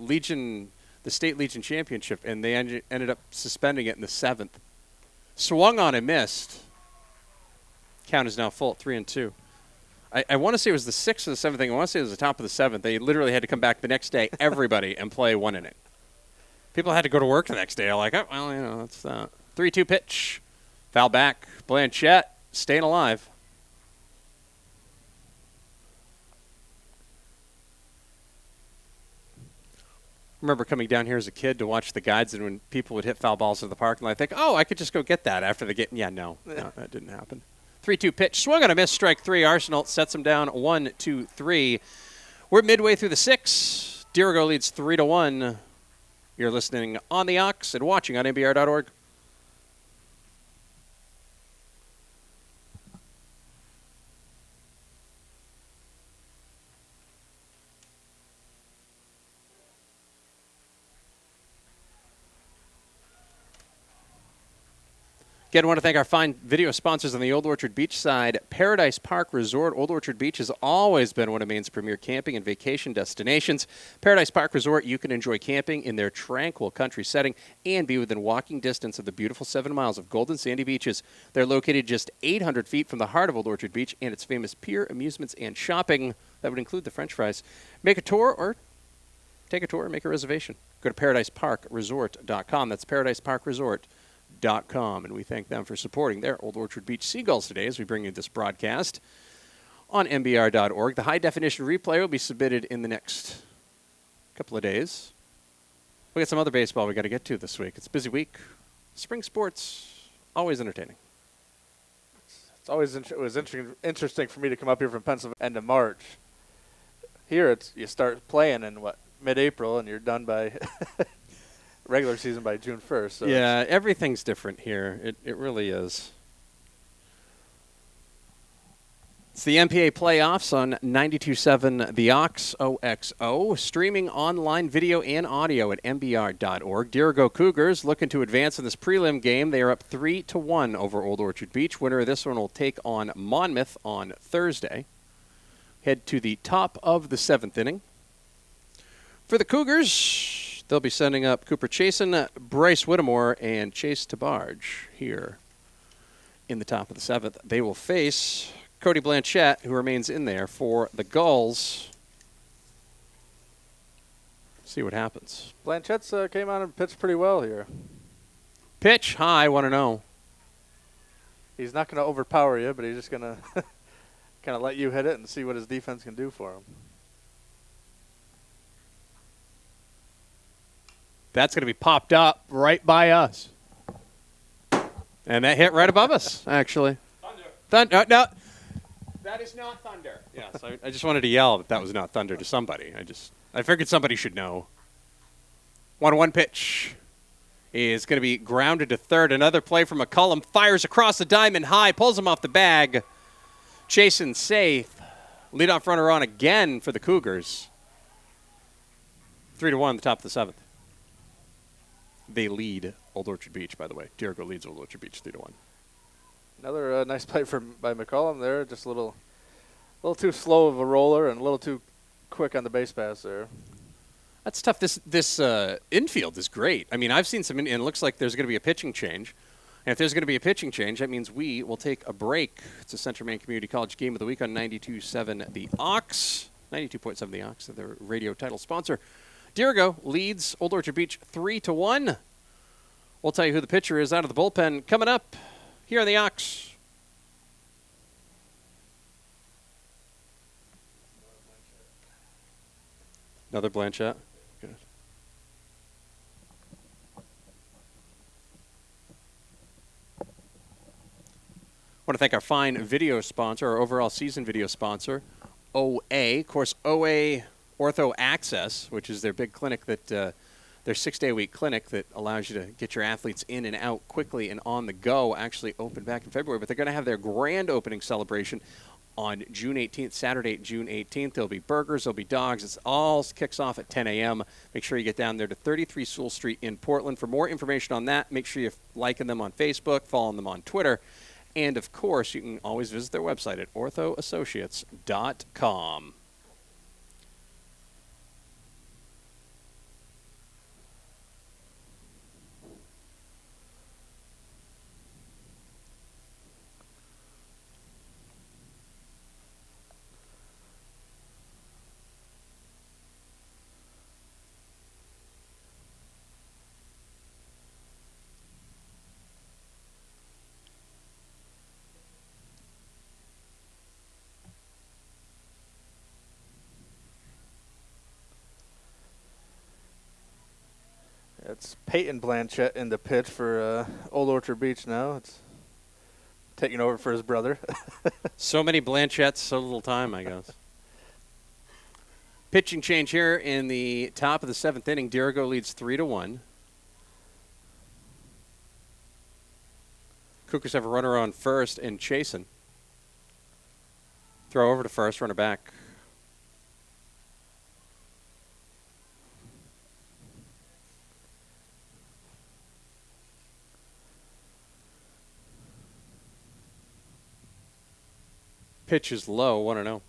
S2: State Legion Championship, and they ended up suspending it in the 7th. Swung on and missed. Count is now full at 3-2. I want to say it was the 6th or the 7th thing. I want to say it was the top of the 7th. They literally had to come back the next day, everybody, and play 1 inning. People had to go to work the next day. Like, oh, well, that's that. 3-2 pitch. Foul back. Blanchette staying alive. Remember coming down here as a kid to watch the guides, and when people would hit foul balls to the park, and I think, I could just go get that after the game. Yeah, no, that didn't happen. 3-2 pitch. Swung on a miss, strike 3. Arsenal sets him down 1-2-3. We're midway through the 6. Dirigo leads 3-1. You're listening on the Ox and watching on MBR.org. Again, I want to thank our fine video sponsors on the Old Orchard Beach side. Paradise Park Resort. Old Orchard Beach has always been one of Maine's premier camping and vacation destinations. Paradise Park Resort, you can enjoy camping in their tranquil country setting and be within walking distance of the beautiful 7 miles of golden sandy beaches. They're located just 800 feet from the heart of Old Orchard Beach and its famous pier, amusements, and shopping. That would include the French fries. Make a tour or take a tour and make a reservation. Go to ParadiseParkResort.com. That's ParadiseParkResort.com. oldorchardbeach.com, and we thank them for supporting their Old Orchard Beach Seagulls today as we bring you this broadcast on MBR.org. The high-definition replay will be submitted in the next couple of days. We got some other baseball we got to get to this week. It's a busy week. Spring sports, always entertaining.
S3: It's always it was interesting for me to come up here from Pennsylvania end of March. Here, you start playing in mid-April, and you're done by regular season by June 1st. So
S2: yeah, everything's different here. It really is. It's the MPA playoffs on 92.7 The Ox OXO, streaming online video and audio at mbr.org. Dirigo Cougars looking to advance in this prelim game. They are up 3-1 over Old Orchard Beach. Winner of this one will take on Monmouth on Thursday. Head to the top of the 7th inning. For the Cougars, they'll be sending up Cooper Chasen, Bryce Whittemore, and Chase Tabarge here in the top of the 7th. They will face Cody Blanchette, who remains in there for the Gulls. See what happens.
S3: Blanchette's came on and pitched pretty well here.
S2: Pitch high, 1-0.
S3: He's not going to overpower you, but he's just going to kind of let you hit it and see what his defense can do for him.
S2: That's going to be popped up right by us. And that hit right above us, actually. Thunder. No. That is not thunder. Yes, I just wanted to yell that was not thunder to somebody. I figured somebody should know. 1-1 pitch is going to be grounded to third. Another play from McCullum. Fires across the diamond high. Pulls him off the bag. Chasen safe. Leadoff runner on again for the Cougars. 3-1 the top of the 7th. They lead Old Orchard Beach, by the way. Dirigo leads Old Orchard Beach 3-1. Another
S3: nice play by McCollum there. Just a little too slow of a roller and a little too quick on the base pass there.
S2: That's tough. This infield is great. I mean, I've seen some, and it looks like there's going to be a pitching change. And if there's going to be a pitching change, that means we will take a break. It's a Central Maine Community College Game of the Week on 92.7 The Ox. 92.7 The Ox, their radio title sponsor. Dirigo leads Old Orchard Beach 3-1. We'll tell you who the pitcher is out of the bullpen coming up here on The Ox. Another Blanchette. Good. I want to thank our fine video sponsor, our overall season video sponsor, OA. Of course, OA Ortho Access, which is their big clinic that their 6-day-a-week clinic that allows you to get your athletes in and out quickly and on the go, actually opened back in February. But they're going to have their grand opening celebration on June 18th, Saturday, June 18th. There'll be burgers, there'll be dogs. It all kicks off at 10 a.m. Make sure you get down there to 33 Sewell Street in Portland. For more information on that, make sure you're liking them on Facebook, following them on Twitter. And, of course, you can always visit their website at orthoassociates.com.
S3: It's Peyton Blanchette in the pitch for Old Orchard Beach now. It's taking over for his brother.
S2: So many Blanchettes, so little time, I guess. Pitching change here in the top of the 7th inning. Dirigo leads 3-1. Cougars have a runner on first and Chasen. Throw over to first, runner back. Pitch is low, 1-0.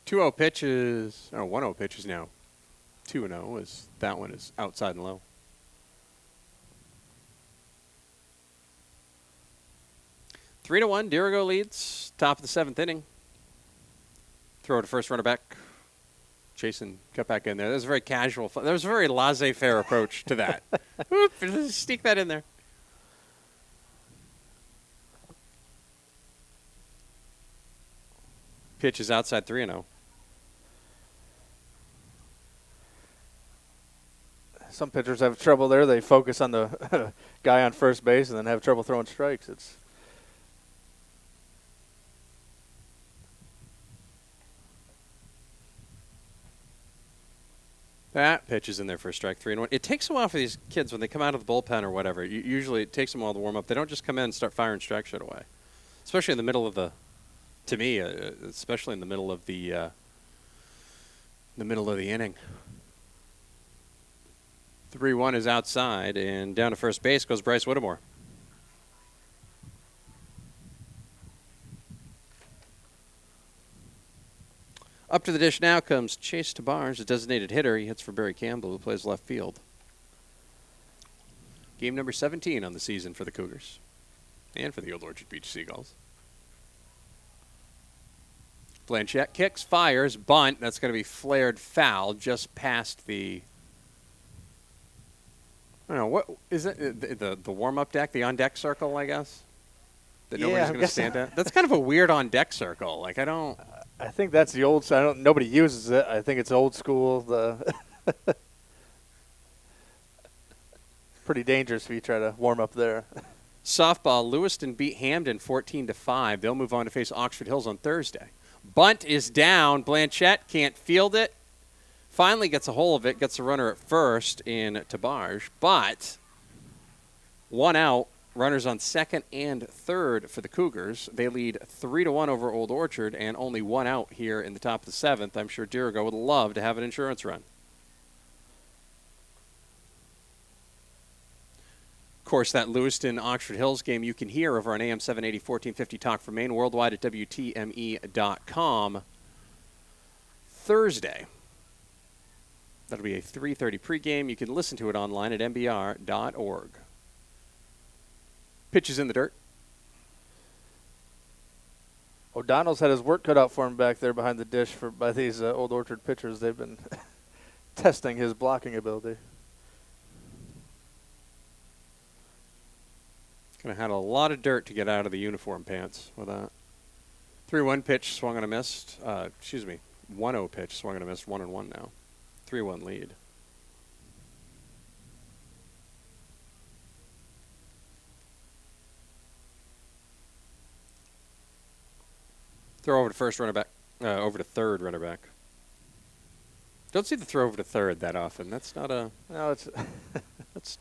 S2: Two-0 pitches, or 1-0 pitches now. 2-0 is that one is outside and low. 3-1, Dirigo leads. Top of the 7th inning. Throw to first, runner back. Jason cut back in there. That was a very casual. There was a very laissez-faire approach to that. Oop, just sneak that in there. Pitch is outside 3-0.
S3: Some pitchers have trouble there. They focus on the guy on first base and then have trouble throwing strikes. It's
S2: That pitch is in there for a strike, 3-1. It takes a while for these kids when they come out of the bullpen or whatever. Usually it takes them a while to warm up. They don't just come in and start firing strikes right away, especially in the middle of the. To me, especially in the middle of the inning. 3-1 is outside, and down to first base goes Bryce Whittemore. Up to the dish now comes Chase Tabarge, a designated hitter. He hits for Barry Campbell, who plays left field. Game number 17 on the season for the Cougars and for the Old Orchard Beach Seagulls. Blanchette kicks, fires, bunt. That's going to be flared foul just past the. I don't know, what is it? The warm-up deck, the on-deck circle, I guess? That nobody's going to stand at? That's kind of a weird on-deck circle. Like, I don't.
S3: I think that's the old. Nobody uses it. I think it's old school. The pretty dangerous if you try to warm up there.
S2: Softball, Lewiston beat Hamden 14-5. They'll move on to face Oxford Hills on Thursday. Bunt is down. Blanchette can't field it. Finally gets a hold of it, gets a runner at first in Tabarge, but 1 out, runners on second and third for the Cougars. They lead 3-1 over Old Orchard and only 1 out here in the top of the 7th. I'm sure Dirigo would love to have an insurance run. Of course, that Lewiston-Oxford Hills game you can hear over on AM 780, 1450 Talk for Maine, worldwide at WTME.com. Thursday. That'll be a 3:30 pregame. You can listen to it online at mbr.org. Pitches in the dirt.
S3: O'Donnell's had his work cut out for him back there behind the dish by these Old Orchard pitchers. They've been testing his blocking ability.
S2: Going to have a lot of dirt to get out of the uniform pants with that. 3-1 pitch, swung and a missed. 1-0 pitch, swung and a missed. 1-1 now. 3-1 lead. Throw over to first, runner back. Over to third, runner back. Don't see the throw over to third that often. That's not a.
S3: No, it's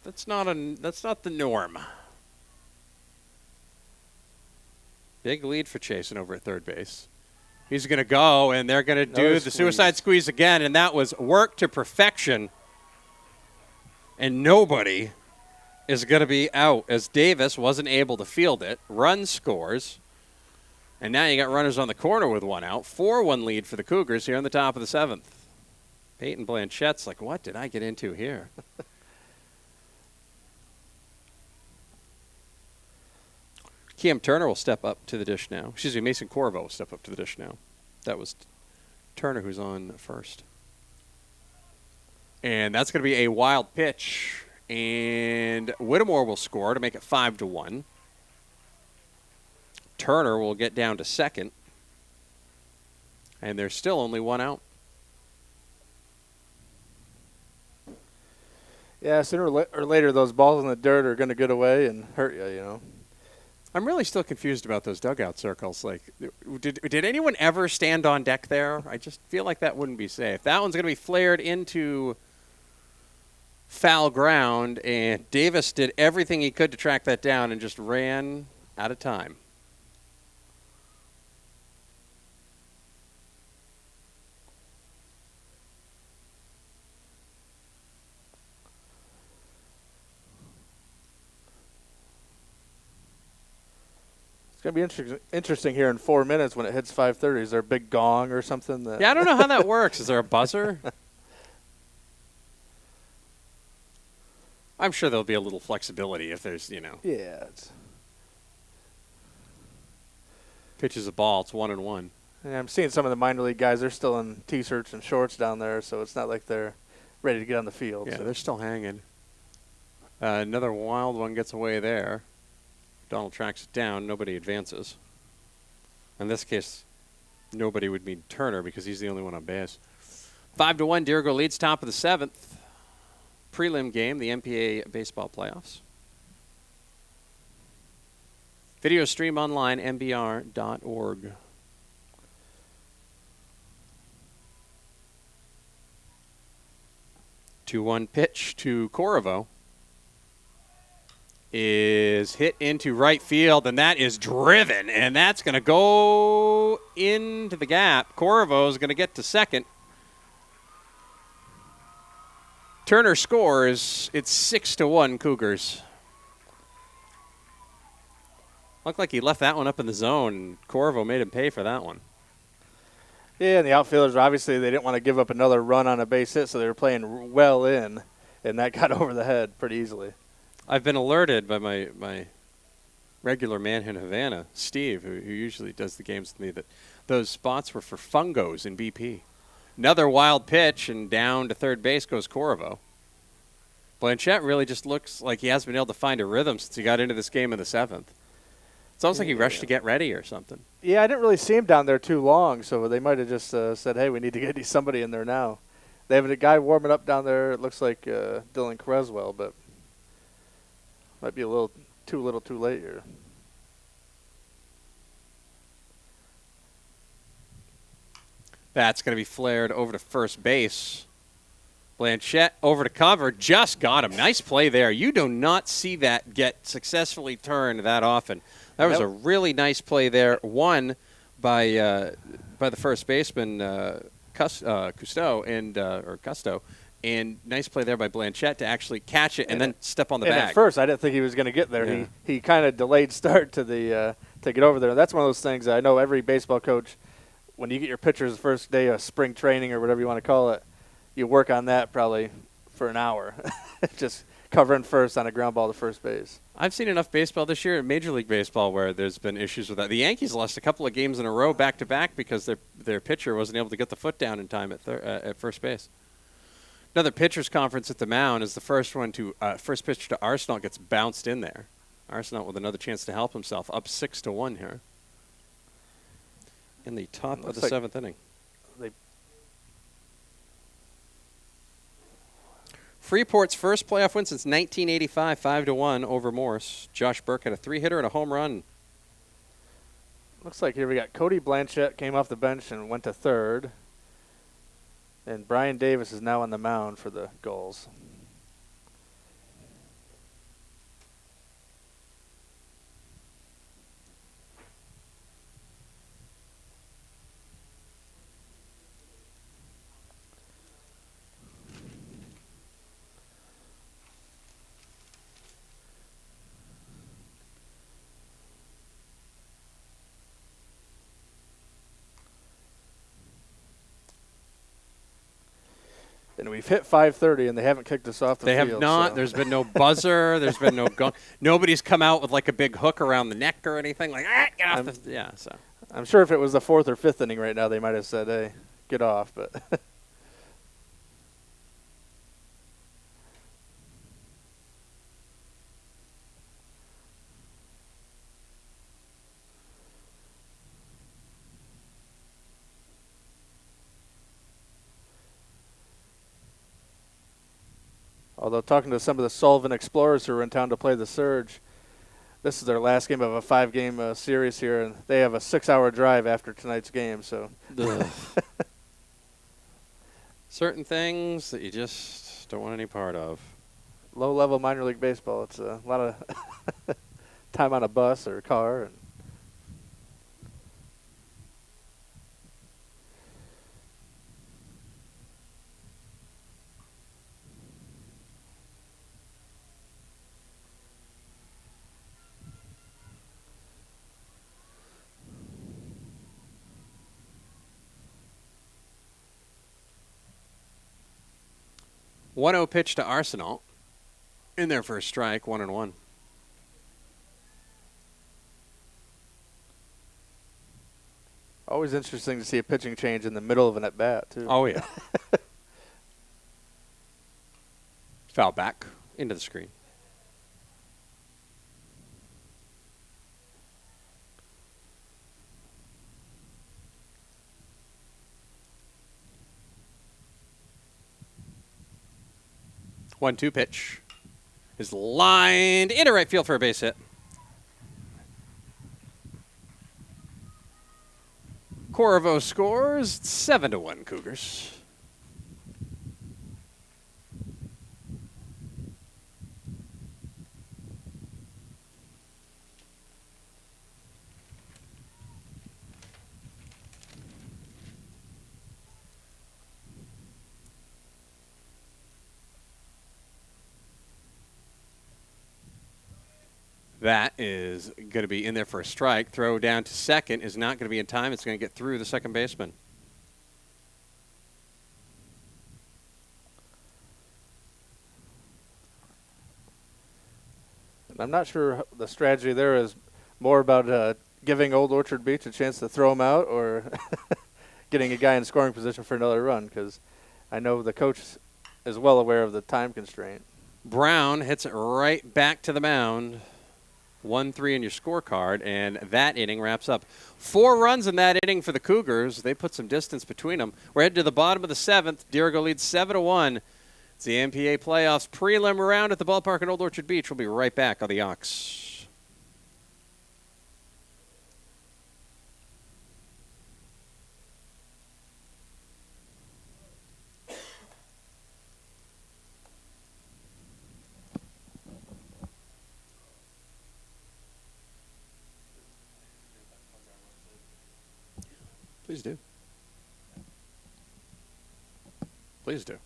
S2: that's not the norm. Big lead for Chasen over at third base. He's going to go, and they're going to do the suicide squeeze again, and that was work to perfection. And nobody is going to be out as Davis wasn't able to field it. Run scores. And now you got runners on the corner with 1 out. 4-1 lead for the Cougars here on the top of the 7th. Peyton Blanchette's like, what did I get into here? Cam Turner will step up to the dish now. Excuse me, Mason Corvo will step up to the dish now. That was Turner who's on first. And that's going to be a wild pitch. And Whittemore will score to make it 5-1. Turner will get down to second. And there's still only 1 out.
S3: Yeah, sooner or later those balls in the dirt are going to get away and hurt you, you know.
S2: I'm really still confused about those dugout circles. Like, did anyone ever stand on deck there? I just feel like that wouldn't be safe. That one's going to be flared into foul ground, and Davis did everything he could to track that down and just ran out of time.
S3: It's going to be interesting here in 4 minutes when it hits 5:30. Is there a big gong or something?
S2: Yeah, I don't know how that works. Is there a buzzer? I'm sure there'll be a little flexibility if there's, you know.
S3: Yeah.
S2: Pitches a ball. It's 1-1.
S3: And I'm seeing some of the minor league guys. They're still in T-shirts and shorts down there, so it's not like they're ready to get on the field.
S2: Yeah,
S3: so.
S2: they're still hanging. Another wild one gets away there. Donald tracks it down. Nobody advances. In this case, nobody would mean Turner because he's the only one on base. 5-1, Dirigo leads top of the 7th. Prelim game, the MPA baseball playoffs. Video stream online, mbr.org. 2-1 pitch to Corvo is hit into right field, and that is driven, and that's going to go into the gap. Corvo is going to get to second. Turner scores. It's 6-1 Cougars. Looked like he left that one up in the zone, and Corvo made him pay for that one.
S3: Yeah, and the outfielders, obviously, they didn't want to give up another run on a base hit, so they were playing well in, and that got over the head pretty easily.
S2: I've been alerted by my regular man in Havana, Steve, who usually does the games with me, that those spots were for fungos in BP. Another wild pitch, and down to third base goes Corvo. Blanchette really just looks like he hasn't been able to find a rhythm since he got into this game in the 7th. It's almost like he rushed to get ready or something.
S3: Yeah, I didn't really see him down there too long, so they might have just said, hey, we need to get somebody in there now. They have a guy warming up down there. It looks like Dylan Creswell, but might be a little too late here.
S2: That's going to be flared over to first base. Blanchette over to cover, just got him. Nice play there. You do not see that get successfully turned that often. That was a really nice play there. One by the first baseman Cousteau and nice play there by Blanchette to actually catch it and then step on the bag.
S3: At first, I didn't think he was going to get there.
S2: Yeah.
S3: He kind of delayed start to the to get over there. That's one of those things I know every baseball coach, when you get your pitchers the first day of spring training or whatever you want to call it, you work on that probably for an hour, just covering first on a ground ball to first base.
S2: I've seen enough baseball this year in Major League Baseball where there's been issues with that. The Yankees lost a couple of games in a row back-to-back because their pitcher wasn't able to get the foot down in time at first base. Another pitcher's conference at the mound is the first pitch to Arsenal gets bounced in there. Arsenal with another chance to help himself, up 6-1 here in the top of the 7th inning. Freeport's first playoff win since 1985, 5-1 over Morse. Josh Burke had a 3-hitter and a home run.
S3: Looks like here we got Cody Blanchette came off the bench and went to third. And Brian Davis is now on the mound for the Gulls. And we've hit 5:30, and they haven't kicked us off the field.
S2: They have not.
S3: So.
S2: There's been no buzzer. There's been no gong. Nobody's come out with like a big hook around the neck or anything. Like, get off the. Yeah, so.
S3: I'm sure if it was the 4th or 5th inning right now, they might have said, hey, get off. But although talking to some of the Sullivan Explorers who are in town to play the Surge, this is their last game of a 5-game series here, and they have a 6-hour drive after tonight's game. So
S2: certain things that you just don't want any part of.
S3: Low-level minor league baseball. It's a lot of time on a bus or a car. And
S2: One-0 pitch to Arsenal in their first strike, 1-1.
S3: Always interesting to see a pitching change in the middle of an at-bat, too.
S2: Oh, yeah. Foul back into the screen. One-two pitch is lined into right field for a base hit. Corvo scores 7-1 Cougars. That is going to be in there for a strike. Throw down to second is not going to be in time. It's going to get through the second baseman.
S3: I'm not sure the strategy there is more about giving Old Orchard Beach a chance to throw him out or getting a guy in scoring position for another run, because I know the coach is well aware of the time constraint.
S2: Brown hits it right back to the mound. 1-3 in your scorecard, and that inning wraps up. 4 runs in that inning for the Cougars. They put some distance between them. We're headed to the bottom of the 7th. Dirigo leads 7-1. It's the MPA playoffs prelim round at the ballpark in Old Orchard Beach. We'll be right back on the Ox. Please do. Please do.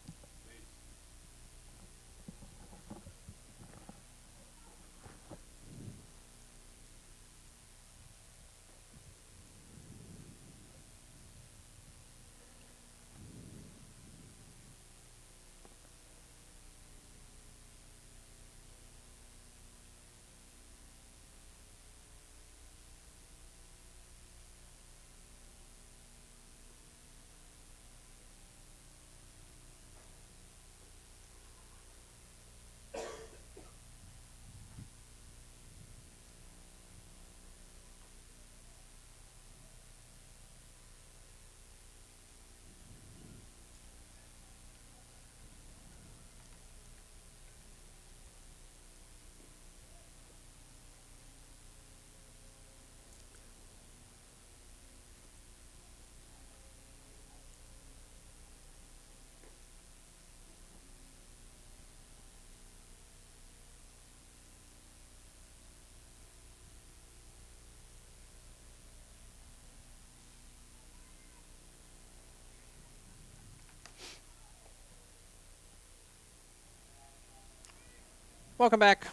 S2: Welcome back.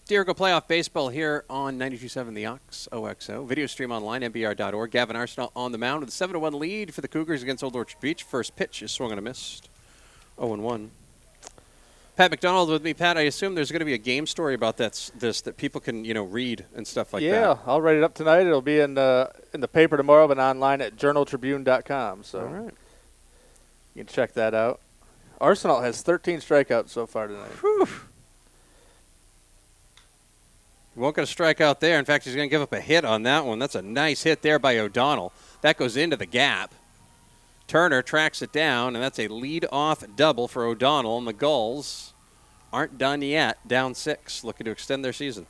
S2: Dirigo Playoff Baseball here on 92.7 The Ox, OXO. Video stream online, mbr.org. Gavin Arsenal on the mound with a 7-1 lead for the Cougars against Old Orchard Beach. First pitch is swung and a missed. 0-1. Pat McDonald with me. Pat, I assume there's going to be a game story about this that people can, read and stuff like that.
S3: Yeah, I'll write it up tonight. It'll be in the paper tomorrow, but online at journaltribune.com. So
S2: All right.
S3: you can check that out. Arsenal has 13 strikeouts so far tonight.
S2: Whew. He won't get a strikeout there. In fact, he's going to give up a hit on that one. That's a nice hit there by O'Donnell. That goes into the gap. Turner tracks it down, and that's a lead-off double for O'Donnell. And the Gulls aren't done yet. Down 6, looking to extend their season.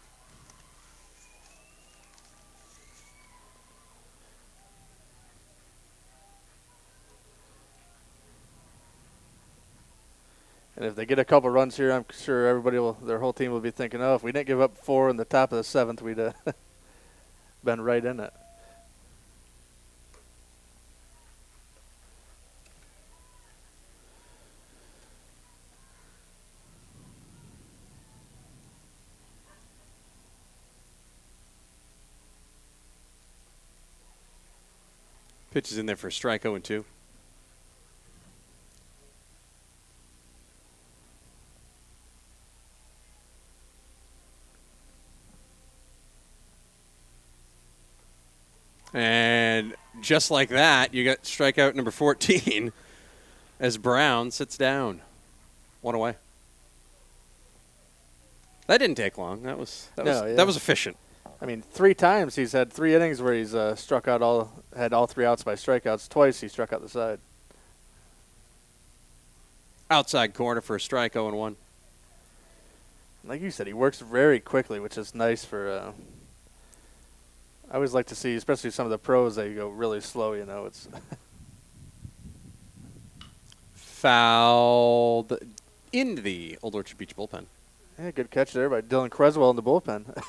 S3: And if they get a couple runs here, I'm sure their whole team will be thinking, oh, if we didn't give up 4 in the top of the 7th, we'd been right in it.
S2: Pitch is in there for a strike, 0-2. And just like that, you got strikeout number 14 as Brown sits down. One away. That didn't take long. That was efficient.
S3: I mean, 3 times he's had 3 innings where he's had all 3 outs by strikeouts. Twice he struck out the side.
S2: Outside corner for a strike, 0-1.
S3: Like you said, he works very quickly, which is nice for. I always like to see, especially some of the pros, they go really slow. You know, it's
S2: fouled into the Old Orchard Beach bullpen.
S3: Yeah, good catch there by Dylan Creswell in the bullpen.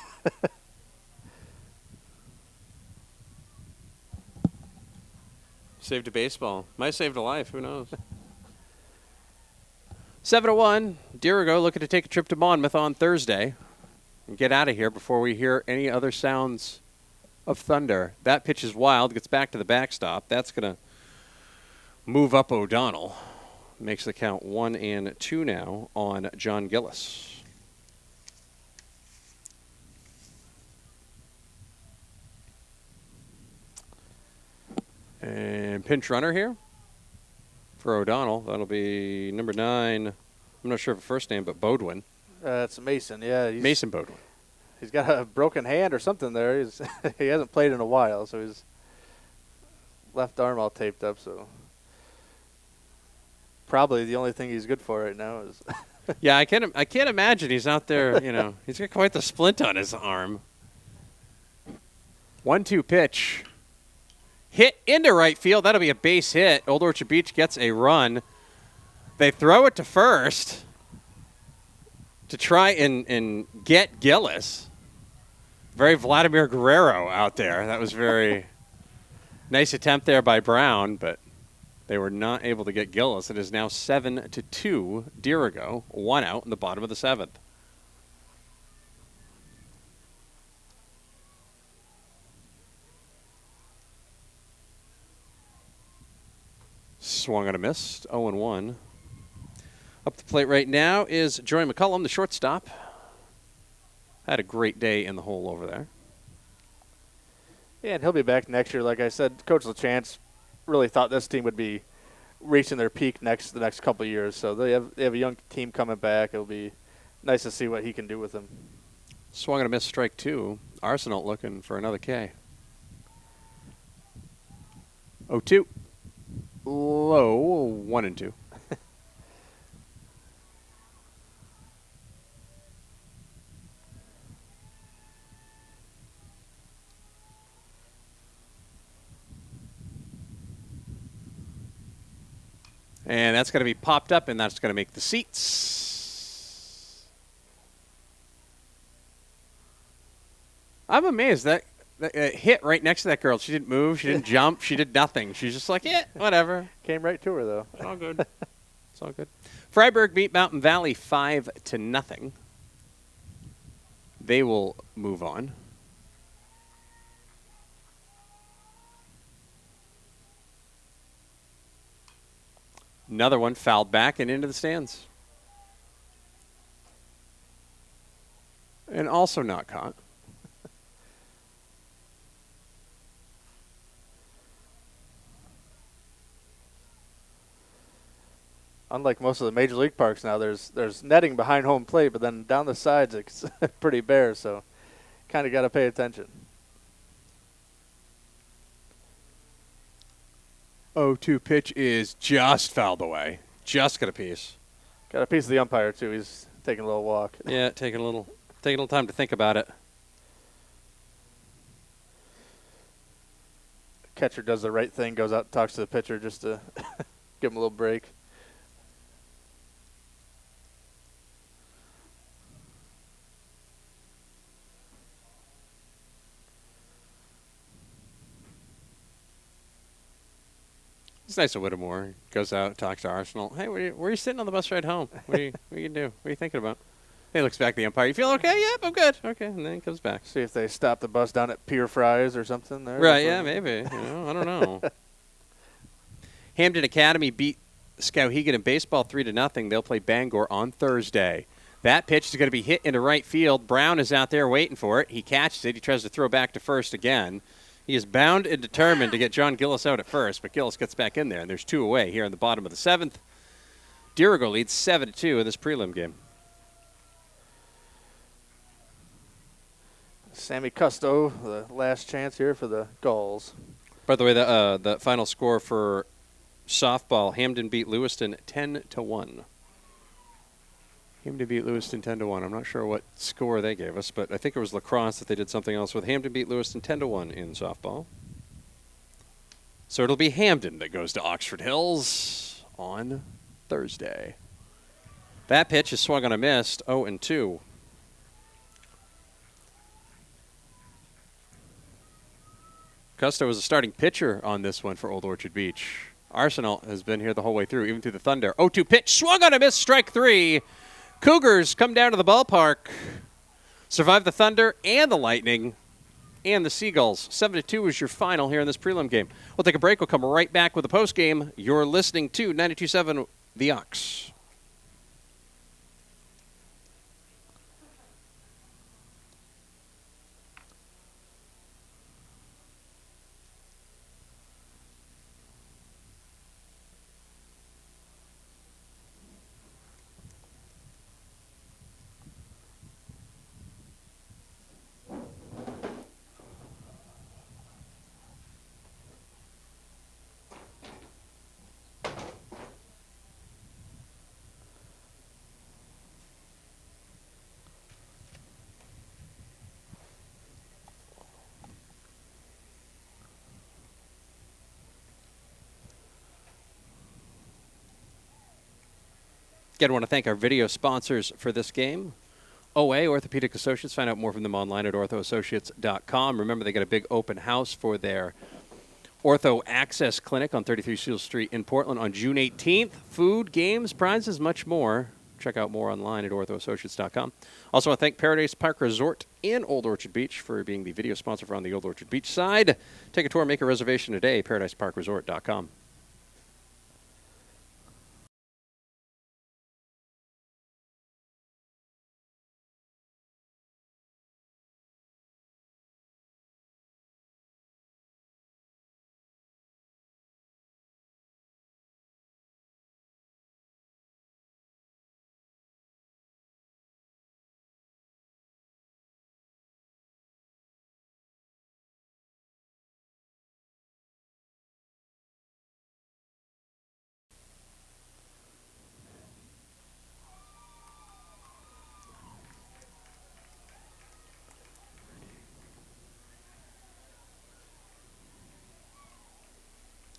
S2: Saved a baseball. Might have saved a life. Who knows? 7-1. Dirigo looking to take a trip to Monmouth on Thursday and get out of here before we hear any other sounds of thunder. That pitch is wild. Gets back to the backstop. That's going to move up O'Donnell. Makes the count 1-2 now on John Gillis. And pinch runner here for O'Donnell. That'll be number 9. I'm not sure of a first name, but Bodwin.
S3: It's Mason, yeah.
S2: Mason Bodwin.
S3: He's got a broken hand or something there. He hasn't played in a while, so his left arm all taped up. So probably the only thing he's good for right now is.
S2: Yeah, I can't imagine he's out there. You know, he's got quite the splint on his arm. 1-2 pitch. Hit into right field. That'll be a base hit. Old Orchard Beach gets a run. They throw it to first to try and get Gillis. Very Vladimir Guerrero out there. That was very nice attempt there by Brown, but they were not able to get Gillis. It is now 7-2. Dirigo, 1 out in the bottom of the 7th. Swung on a miss, 0-1. Up the plate right now is Joey McCullum, the shortstop. Had a great day in the hole over there.
S3: Yeah, and he'll be back next year. Like I said, Coach LaChance really thought this team would be reaching their peak the next couple of years. So they have a young team coming back. It'll be nice to see what he can do with them.
S2: Swung on a miss, strike 2. Arsenal looking for another K. 0-2. Low, 1-2. And that's going to be popped up, and that's going to make the seats. I'm amazed that hit right next to that girl. She didn't move. She didn't jump. She did nothing. She's just like, yeah, whatever.
S3: Came right to her, though.
S2: It's all good. It's all good. Freiburg beat Mountain Valley 5-0. They will move on. Another one fouled back and into the stands. And also not caught.
S3: Unlike most of the major league parks now, there's netting behind home plate, but then down the sides it's pretty bare, so kind of got to pay attention.
S2: 0-2 pitch is just fouled away. Just got a piece.
S3: Got a piece of the umpire too. He's taking a little walk.
S2: Yeah, taking a little time to think about it.
S3: Catcher does the right thing, goes out and talks to the pitcher just to give him a little break.
S2: It's nice of Whittemore. Goes out, talks to Arsenal. Hey, where are you sitting on the bus ride home? What are you gonna do? What are you thinking about? He looks back at the umpire. You feel okay? Yep, I'm good. Okay, and then he comes back.
S3: See if they stop the bus down at Pier Fries or something there.
S2: Right, yeah, maybe. I don't know. Hamden Academy beat Skowhegan in baseball 3-0. They'll play Bangor on Thursday. That pitch is going to be hit into right field. Brown is out there waiting for it. He catches it. He tries to throw back to first again. He is bound and determined to get John Gillis out at first, but Gillis gets back in there, and there's 2 away here in the bottom of the 7th. Dirigo leads 7-2 in this prelim game.
S3: Sammy Custo, the last chance here for the Gulls.
S2: By the way, the final score for softball, Hamden beat Lewiston 10-1. Hamden beat Lewiston 10-1. I'm not sure what score they gave us, but I think it was lacrosse that they did something else with. Hamden beat Lewiston 10-1 in softball. So it'll be Hamden that goes to Oxford Hills on Thursday. That pitch is swung on a missed, 0-2. Custo was a starting pitcher on this one for Old Orchard Beach. Arsenal has been here the whole way through, even through the Thunder. 0-2 pitch, swung on a miss, strike 3. Cougars come down to the ballpark, survive the Thunder and the Lightning and the Seagulls. 7-2 is your final here in this prelim game. We'll take a break. We'll come right back with the postgame. You're listening to 92.7 The Ox. Again, I want to thank our video sponsors for this game. OA, Orthopedic Associates. Find out more from them online at orthoassociates.com. Remember, they got a big open house for their Ortho Access Clinic on 33 Seal Street in Portland on June 18th. Food, games, prizes, much more. Check out more online at orthoassociates.com. Also, I want to thank Paradise Park Resort in Old Orchard Beach for being the video sponsor for on the Old Orchard Beach side. Take a tour, make a reservation today, paradiseparkresort.com.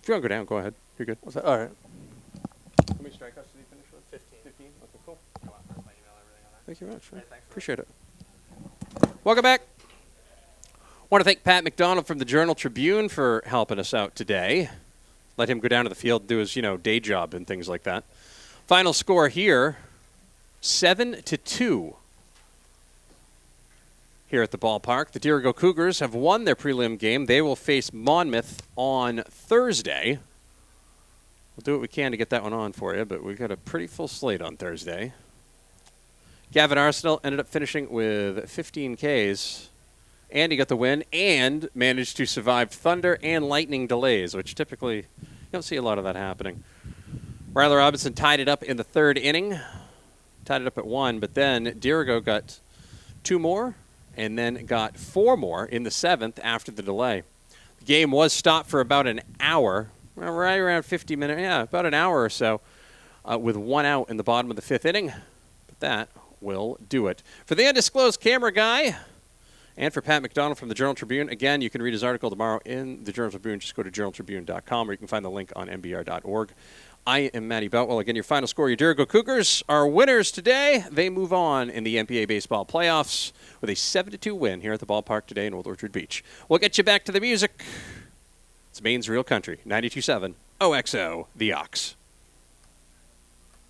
S2: If you want to go down, go ahead. You're good.
S3: What's that? All right.
S2: How many strikeouts did he finish with? 15. Okay, cool. Thank you very much. Man. Appreciate it. Welcome back. Want to thank Pat McDonald from the Journal Tribune for helping us out today. Let him go down to the field, do his, day job and things like that. Final score here, 7-2. Here at the ballpark, the Dirigo Cougars have won their prelim game. They will face Monmouth on Thursday. We'll do what we can to get that one on for you, but we've got a pretty full slate on Thursday. Gavin Arsenal ended up finishing with 15 Ks, and he got the win and managed to survive thunder and lightning delays, which typically you don't see a lot of that happening. Riley Robinson tied it up in the 3rd inning, tied it up at 1, but then Dirigo got 2 more and then got 4 more in the 7th after the delay. The game was stopped for about an hour, right around 50 minutes, about an hour or so, with 1 out in the bottom of the 5th inning. But that will do it. For the undisclosed camera guy, and for Pat McDonald from the Journal Tribune, again, you can read his article tomorrow in the Journal Tribune. Just go to journaltribune.com, or you can find the link on mbr.org. I am Matty Boutwell. Again, your final score, your Dirigo Cougars are winners today. They move on in the MPA baseball playoffs with a 7-2 win here at the ballpark today in Old Orchard Beach. We'll get you back to the music. It's Maine's Real Country, 92.7 OXO, The Ox.